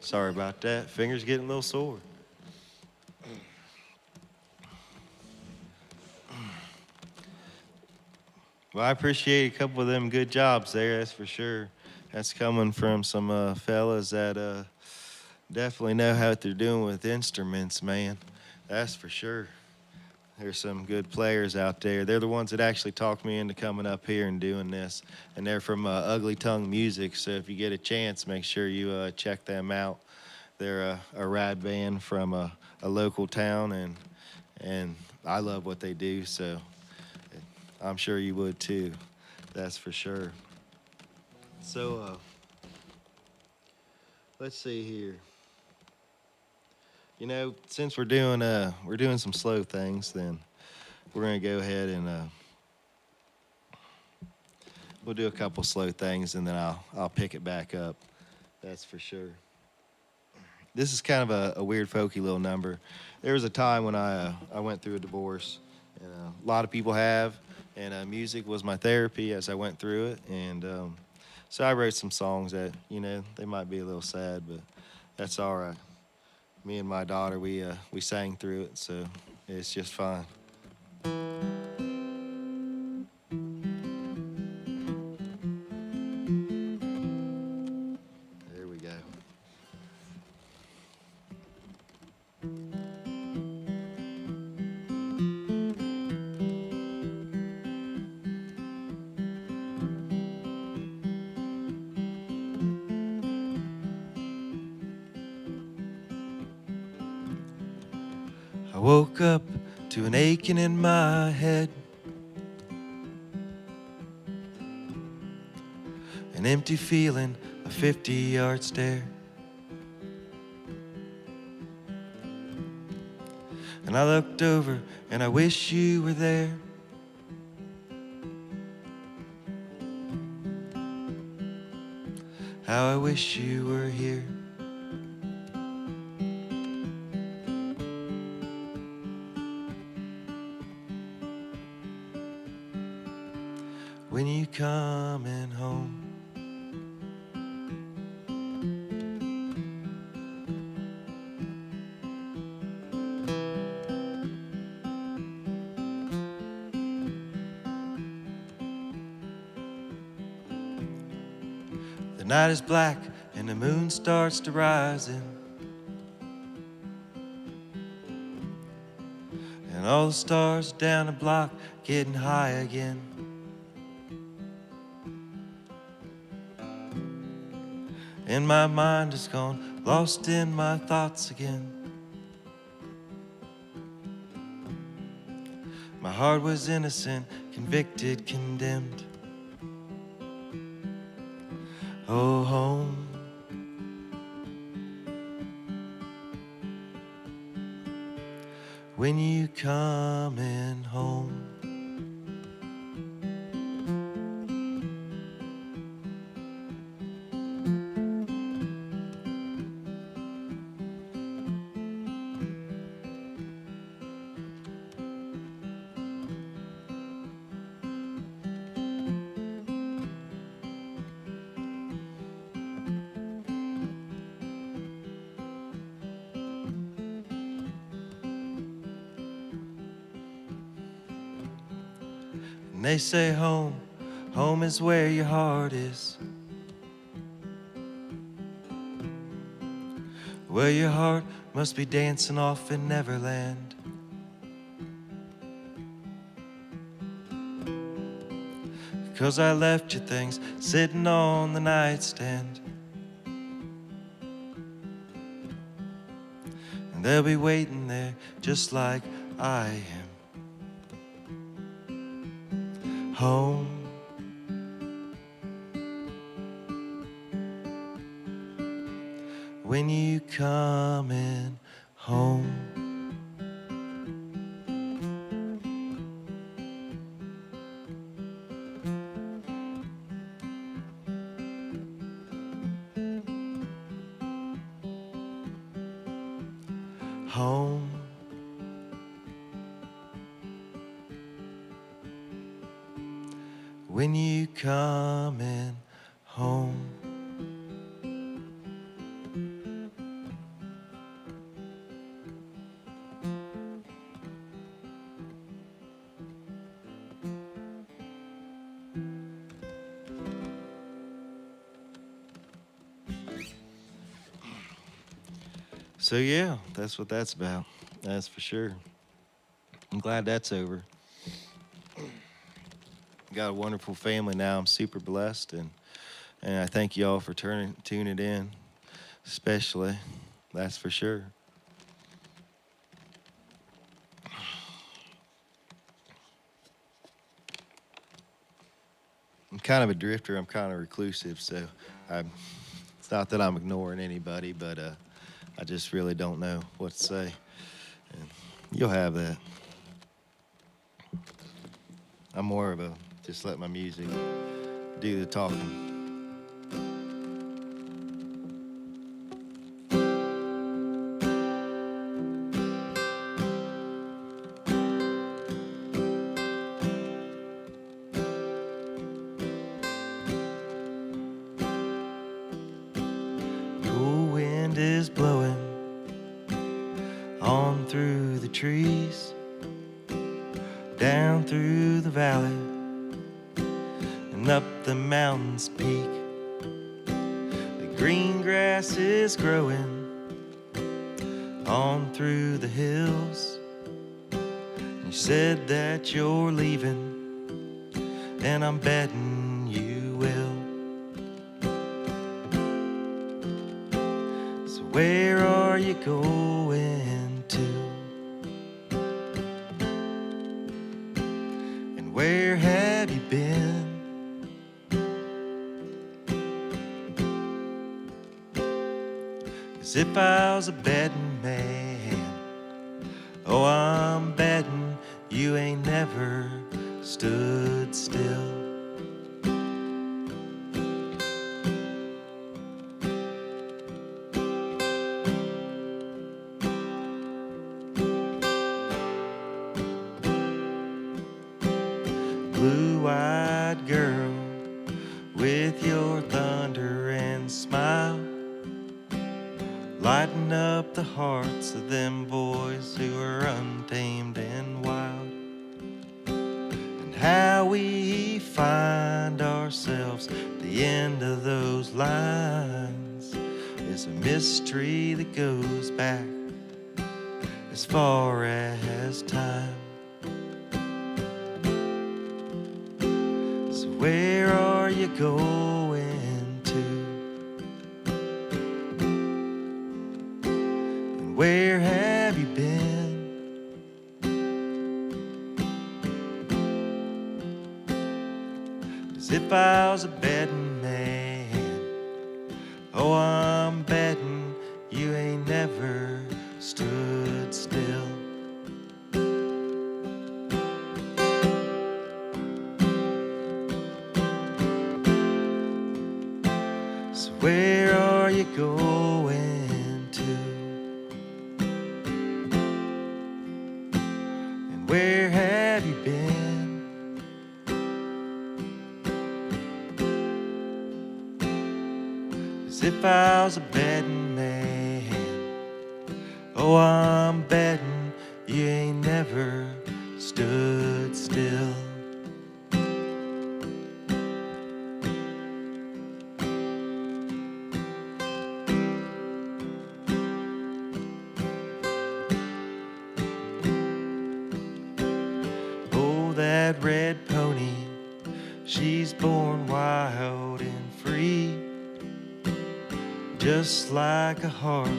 Sorry about that. Fingers getting a little sore. Well, I appreciate a couple of them good jobs there, that's for sure. That's coming from some fellas that definitely know how they're doing with instruments, man. That's for sure. There's some good players out there. They're the ones that actually talked me into coming up here and doing this. And they're from Ugly Tongue Music, so if you get a chance, make sure you check them out. They're a rad band from a local town, and I love what they do, so I'm sure you would too. That's for sure. So, let's see here. You know, since we're doing some slow things, then we're gonna go ahead and we'll do a couple slow things, and then I'll pick it back up. That's for sure. This is kind of a weird, folky little number. There was a time when I went through a divorce, and a lot of people have, and music was my therapy as I went through it, and so I wrote some songs that, you know, they might be a little sad, but that's all right. Me and my daughter, we sang through it, so it's just fine. There we go. I woke up to an aching in my head, an empty feeling, a 50-yard stare. And I looked over and I wish you were there. How I wish you were here. When you coming home? The night is black and the moon starts to rising, and all the stars down the block getting high again. And my mind is gone, lost in my thoughts again. My heart was innocent, convicted, condemned. Oh, home. When you coming home? And they say home, home is where your heart is, where your heart must be dancing off in Neverland. 'Cause I left your things sitting on the nightstand, and they'll be waiting there just like I am. Home. When you coming home? Home. When you coming home? So yeah, that's what that's about. That's for sure. I'm glad that's over. Got a wonderful family now. I'm super blessed, and I thank you all for tuning in, especially. That's for sure. I'm kind of a drifter. I'm kind of reclusive, so it's not that I'm ignoring anybody, but I just really don't know what to say. And you'll have that. I'm more of a just let my music do the talking. Cool wind is blowing on through the trees, down through the valley, and up the mountain's peak. The green grass is growing on through the hills. You said that you're leaving, and I'm betting you will. So where are you going to? where have you been? As if I was a betting man, oh, I'm betting you ain't never stood still. Blue-eyed girl with your thunder and smile, lighten up the hearts of them boys who are untamed and wild. And how we find ourselves at the end of those lines is a mystery that goes back as far as time. So where are you going to? And where have you been? As if I was a betting man, oh, I'm betting you ain't never stood still. So where are you going to? And where have you been? As if I was a betting man, oh, I'm betting you ain't never stood still. Oh, that red pony, she's born wild and free, just like a heart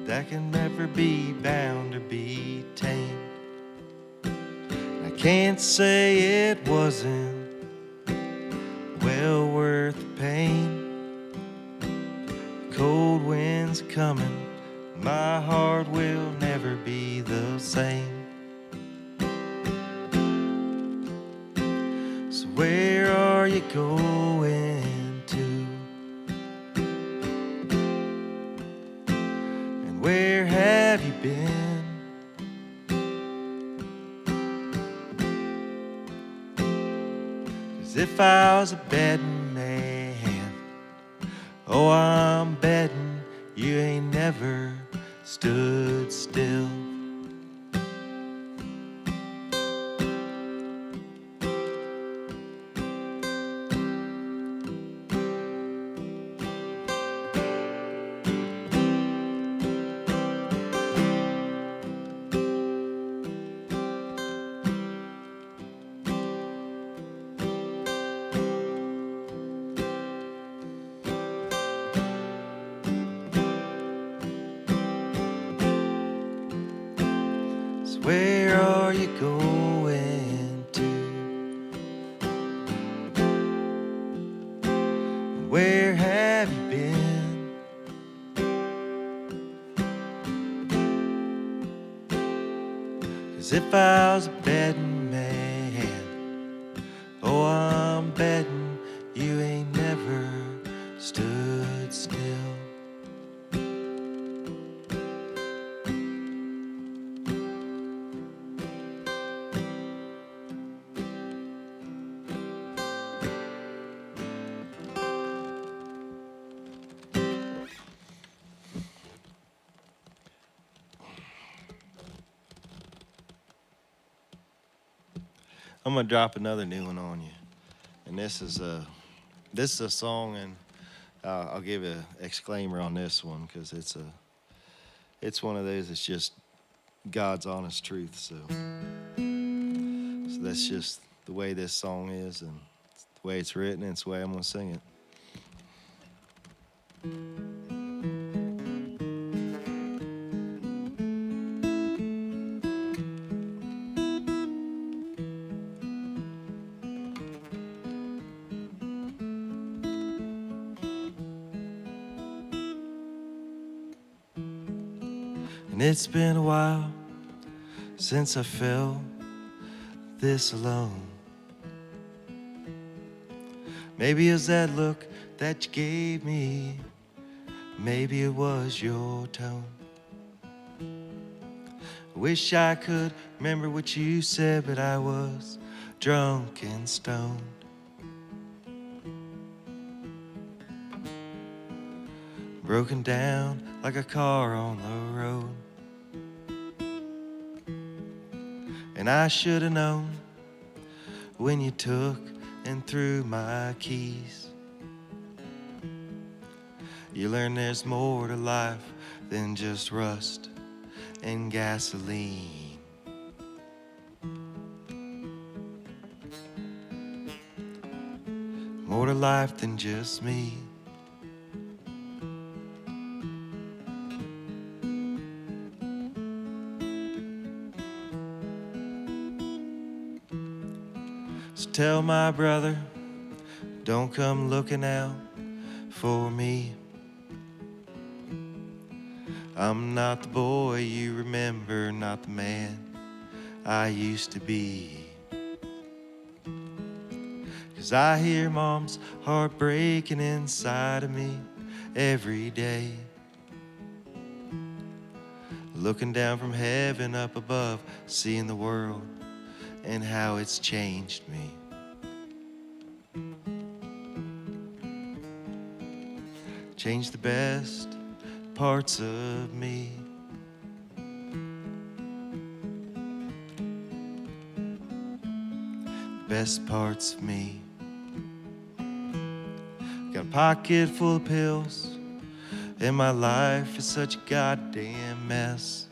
that can never be bound or be tamed. I can't say it wasn't well worth the pain. Cold winds coming, my heart will never be the same. So where are you going to? And where have you been? As if I was a betting man, oh, I'm betting you ain't never stood still. So where are you going to? And where have you been? As if I was a betting man, oh, I'm betting you ain't never stood still. I'm gonna drop another new one on you, and this is a song, and I'll give an exclaimer on this one because it's one of those that's just God's honest truth. So that's just the way this song is, and it's the way it's written, and it's the way I'm gonna sing it. And it's been a while since I felt this alone. Maybe it was that look that you gave me. Maybe it was your tone. I wish I could remember what you said, but I was drunk and stoned. Broken down like a car on the road. And I should have known when you took and threw my keys. You learn there's more to life than just rust and gasoline. More to life than just me. So tell my brother, don't come looking out for me. I'm not the boy you remember, not the man I used to be. 'Cause I hear Mom's heart breaking inside of me every day. Looking down from heaven up above, seeing the world and how it's changed me. Changed the best parts of me. Best parts of me. Got a pocket full of pills, and my life is such a goddamn mess.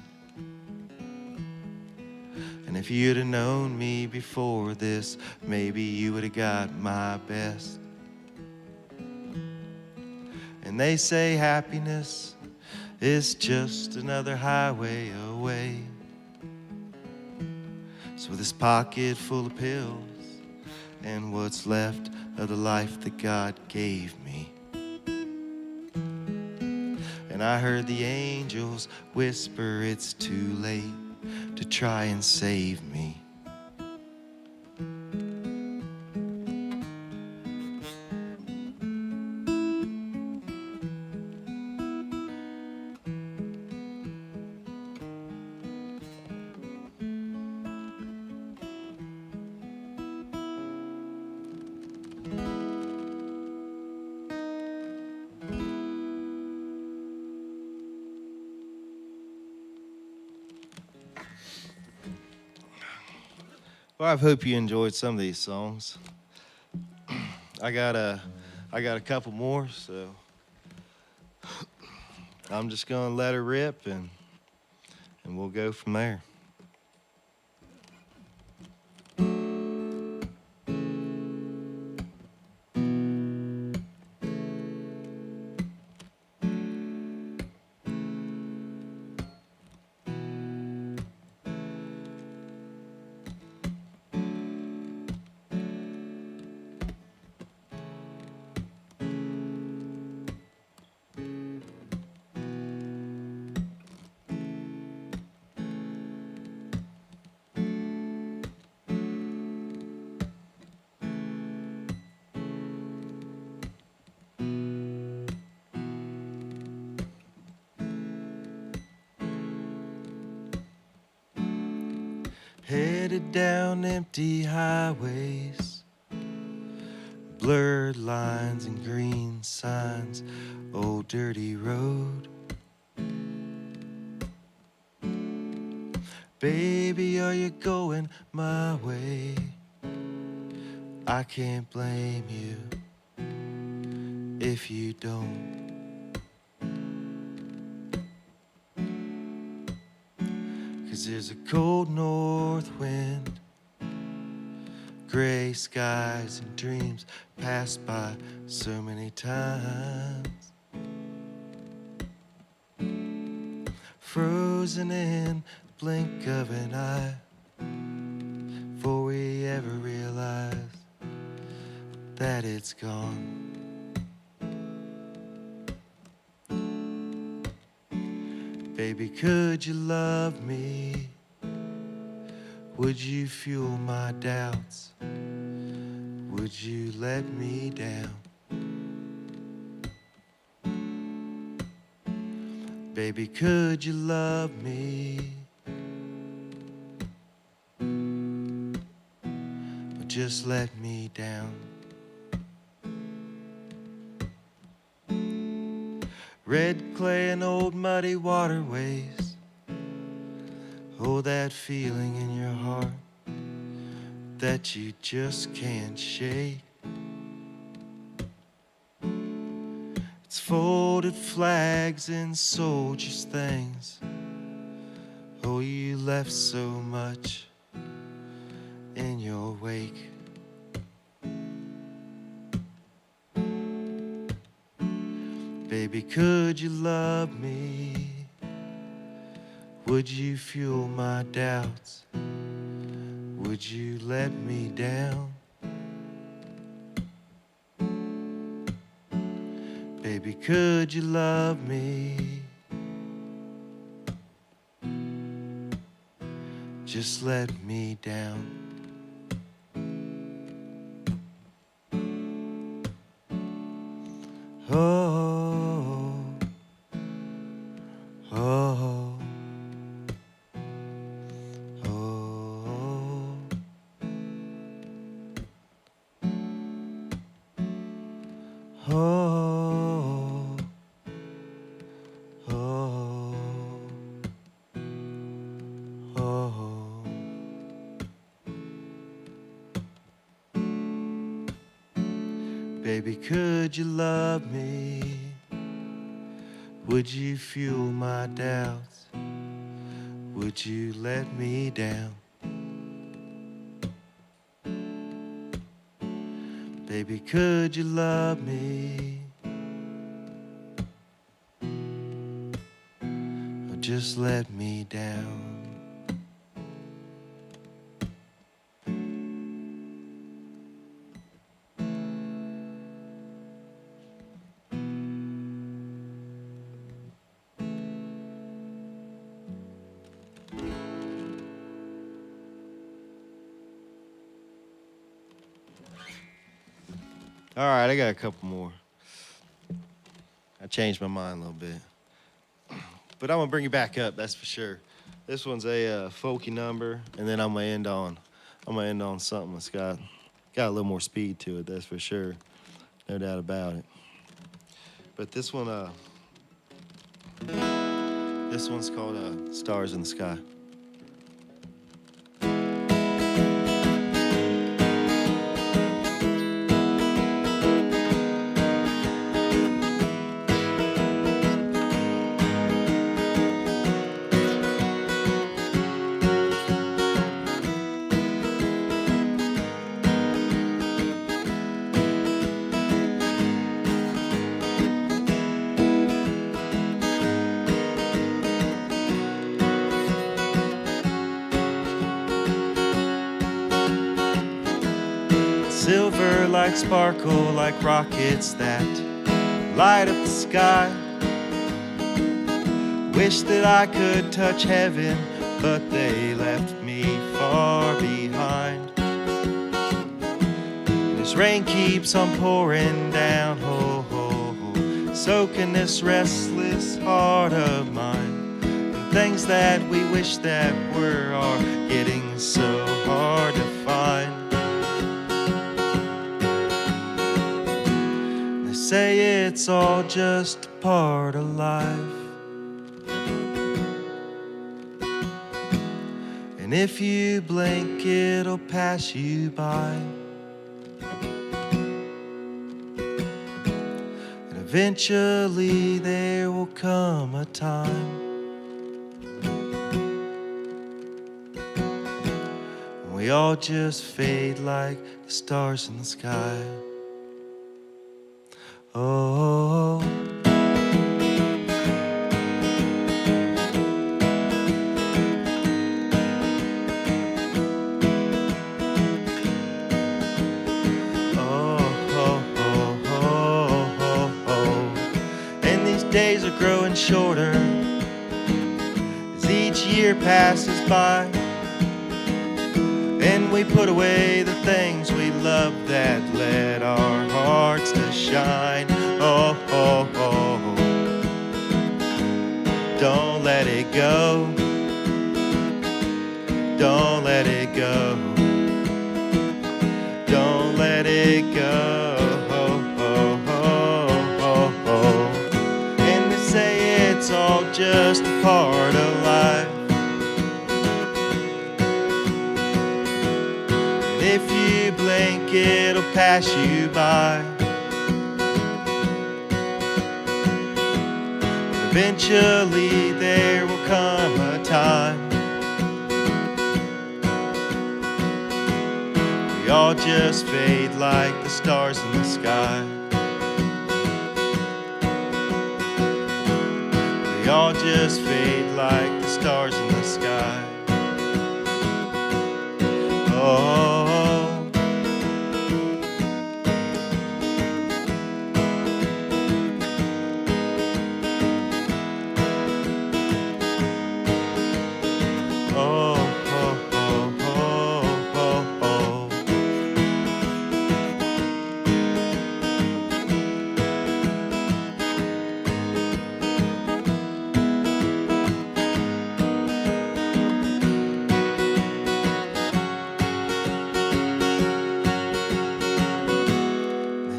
And if you'd have known me before this, maybe you would have got my best. And they say happiness is just another highway away. So with this pocket full of pills and what's left of the life that God gave me, and I heard the angels whisper it's too late to try and save me. Well, I hope you enjoyed some of these songs. I got a couple more, so I'm just gonna let her rip and we'll go from there. Headed down empty highways, blurred lines and green signs, old dirty road. Baby, are you going my way? I can't blame you if you don't. 'Cause there's a cold north wind, gray skies and dreams passed by so many times, frozen in the blink of an eye, before we ever realize that it's gone. Baby, could you love me? Would you fuel my doubts? Would you let me down? Baby, could you love me? Or just let me down? Red clay and old muddy waterways. Oh, that feeling in your heart that you just can't shake. It's folded flags and soldiers' things. Oh, you left so much in your wake. Baby, could you love me? Would you fuel my doubts? Would you let me down? Baby, could you love me? Just let me down. Oh, oh, oh, oh, oh, oh. Baby, could you love me? Would you fuel my doubts? Would you let me down? Baby, could you love me? Or just let me down? All right, I got a couple more. I changed my mind a little bit. But I'm going to bring you back up, that's for sure. This one's a folky number, and then I'm going to end on something that's got a little more speed to it, that's for sure. No doubt about it. But this one's called Stars in the Sky. Silver like sparkle like rockets that light up the sky. Wish that I could touch heaven, but they left me far behind. This rain keeps on pouring down, ho, ho, ho, soaking this restless heart of mine. And things that we wish that were are getting so hard to find. Say it's all just a part of life, and if you blink it'll pass you by, and eventually there will come a time when we all just fade like the stars in the sky. Oh, and these days are growing shorter, year passes by, and we put away the things we love that led our hearts to shine. Oh, oh, oh. Don't let it go. Don't let it go. Don't let it go. And they say it's all just a part of life. And if you blink, it'll pass you by. Eventually there will come a time we all just fade like the stars in the sky. We all just fade like the stars in the sky. Oh.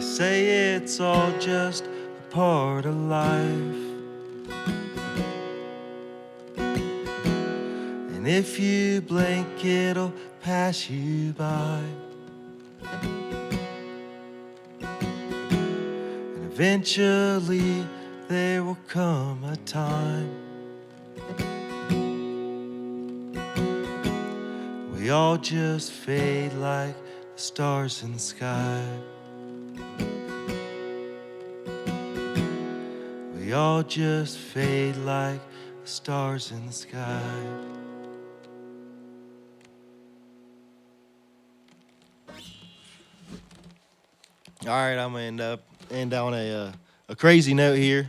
Say it's all just a part of life. And if you blink, it'll pass you by. And eventually there will come a time we all just fade like the stars in the sky. We all just fade like the stars in the sky. All right, I'm gonna end on a crazy note here.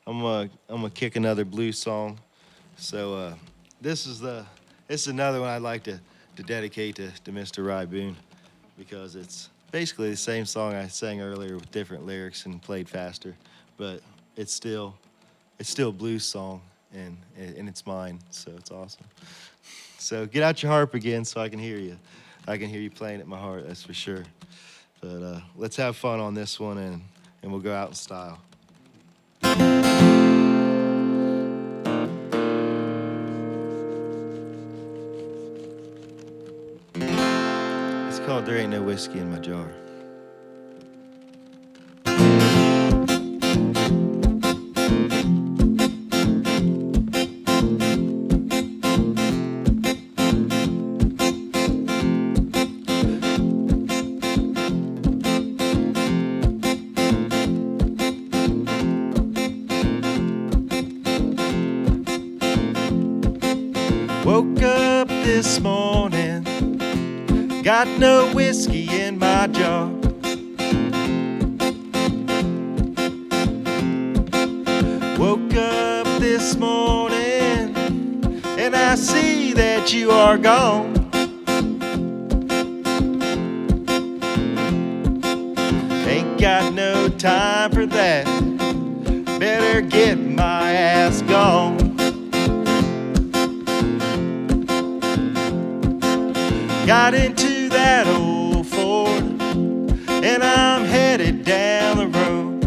I'm gonna kick another blues song. So this is another one I'd like to dedicate to Mr. Ry Boone, because it's basically the same song I sang earlier with different lyrics and played faster, but it's still a blues song, and it's mine, so it's awesome. So get out your harp again so I can hear you. I can hear you playing at my heart, that's for sure. But let's have fun on this one, and we'll go out in style. It's called There Ain't No Whiskey in My Jar. Woke up this morning, got no whiskey in my jar. Woke up this morning, and I see that you are gone. Ain't got no time for that, better get my ass gone. Got into that old Ford, and I'm headed down the road.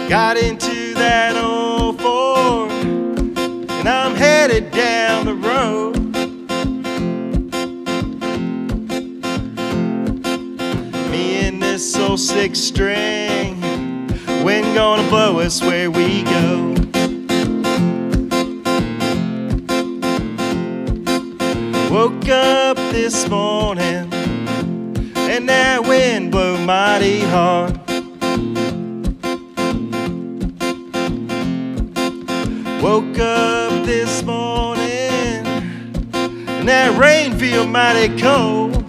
Got into that old Ford, and I'm headed down the road. Me and this old six string, wind gonna blow us where we go. Woke up this morning, and that wind blew mighty hard. Woke up this morning, and that rain feel mighty cold.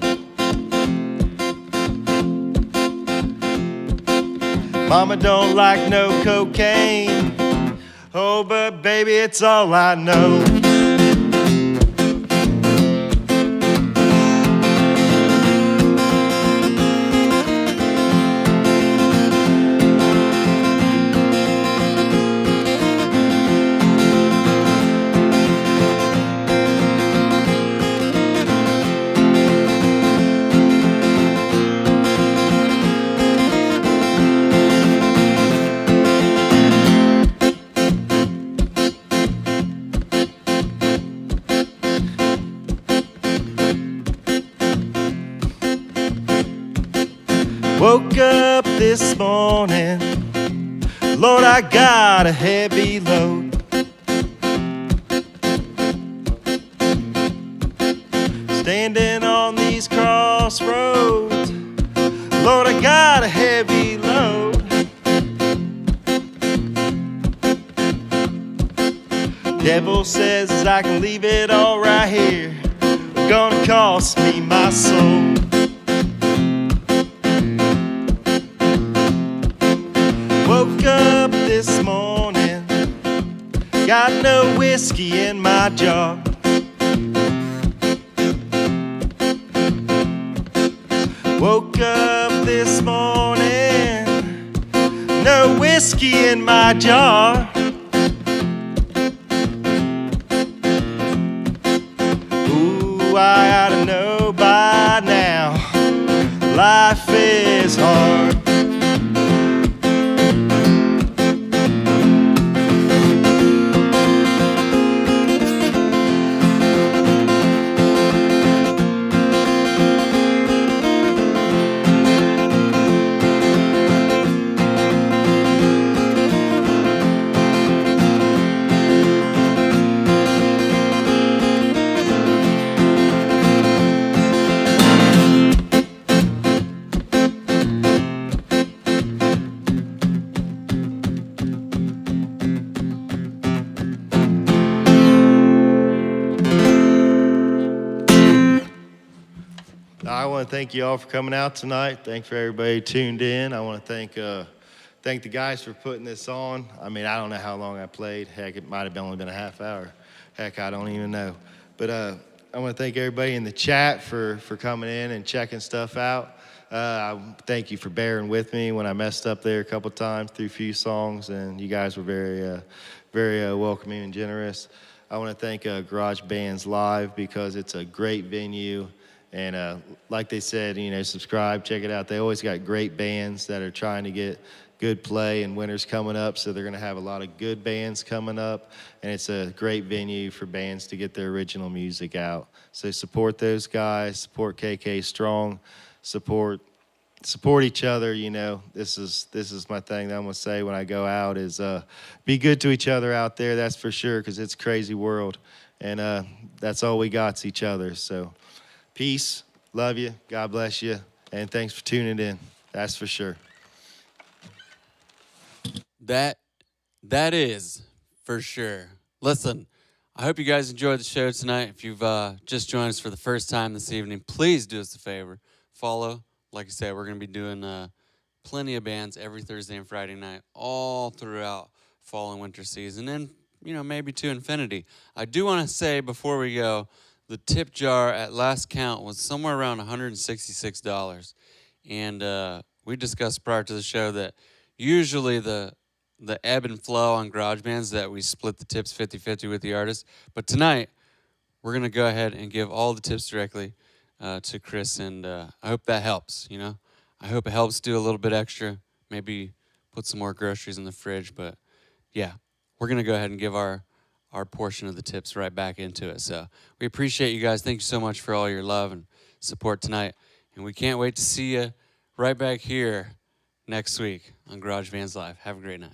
Mama don't like no cocaine, Oh, but baby, it's all I know. Woke up this morning, Lord, I got a heavy load. Standing on these crossroads, Lord, I got a heavy load. Devil says I can leave it all right here, but gonna cost me my soul. Woke up this morning, got no whiskey in my jar. Woke up this morning, no whiskey in my jar. Ooh, I ought to know by now, life is hard. I want to thank you all for coming out tonight. Thanks for everybody who tuned in. I want to thank the guys for putting this on. I mean, I don't know how long I played. Heck, it might have only been a half hour. Heck, I don't even know. But I want to thank everybody in the chat for coming in and checking stuff out. I thank you for bearing with me when I messed up there a couple times through a few songs, and you guys were very welcoming and generous. I want to thank Garage Bands Live because it's a great venue. And like they said, you know, subscribe, check it out. They always got great bands that are trying to get good play, and winter's coming up, so they're going to have a lot of good bands coming up. And it's a great venue for bands to get their original music out. So support those guys, support KK Strong, support each other. You know, this is my thing that I'm going to say when I go out is be good to each other out there, that's for sure, because it's a crazy world. And that's all we got's each other. So peace, love you, God bless you, and thanks for tuning in. That's for sure. That is for sure. Listen, I hope you guys enjoyed the show tonight. If you've just joined us for the first time this evening, please do us a favor. Follow. Like I said, we're going to be doing plenty of bands every Thursday and Friday night all throughout fall and winter season, and, you know, maybe to infinity. I do want to say before we go, the tip jar at last count was somewhere around $166. And we discussed prior to the show that usually the ebb and flow on garage bands that we split the tips 50-50 with the artist. But tonight, we're going to go ahead and give all the tips directly to Chris. And I hope that helps, you know. I hope it helps do a little bit extra, maybe put some more groceries in the fridge. But, yeah, we're going to go ahead and give our portion of the tips right back into it. So we appreciate you guys. Thank you so much for all your love and support tonight. And we can't wait to see you right back here next week on Garage Bands Live. Have a great night.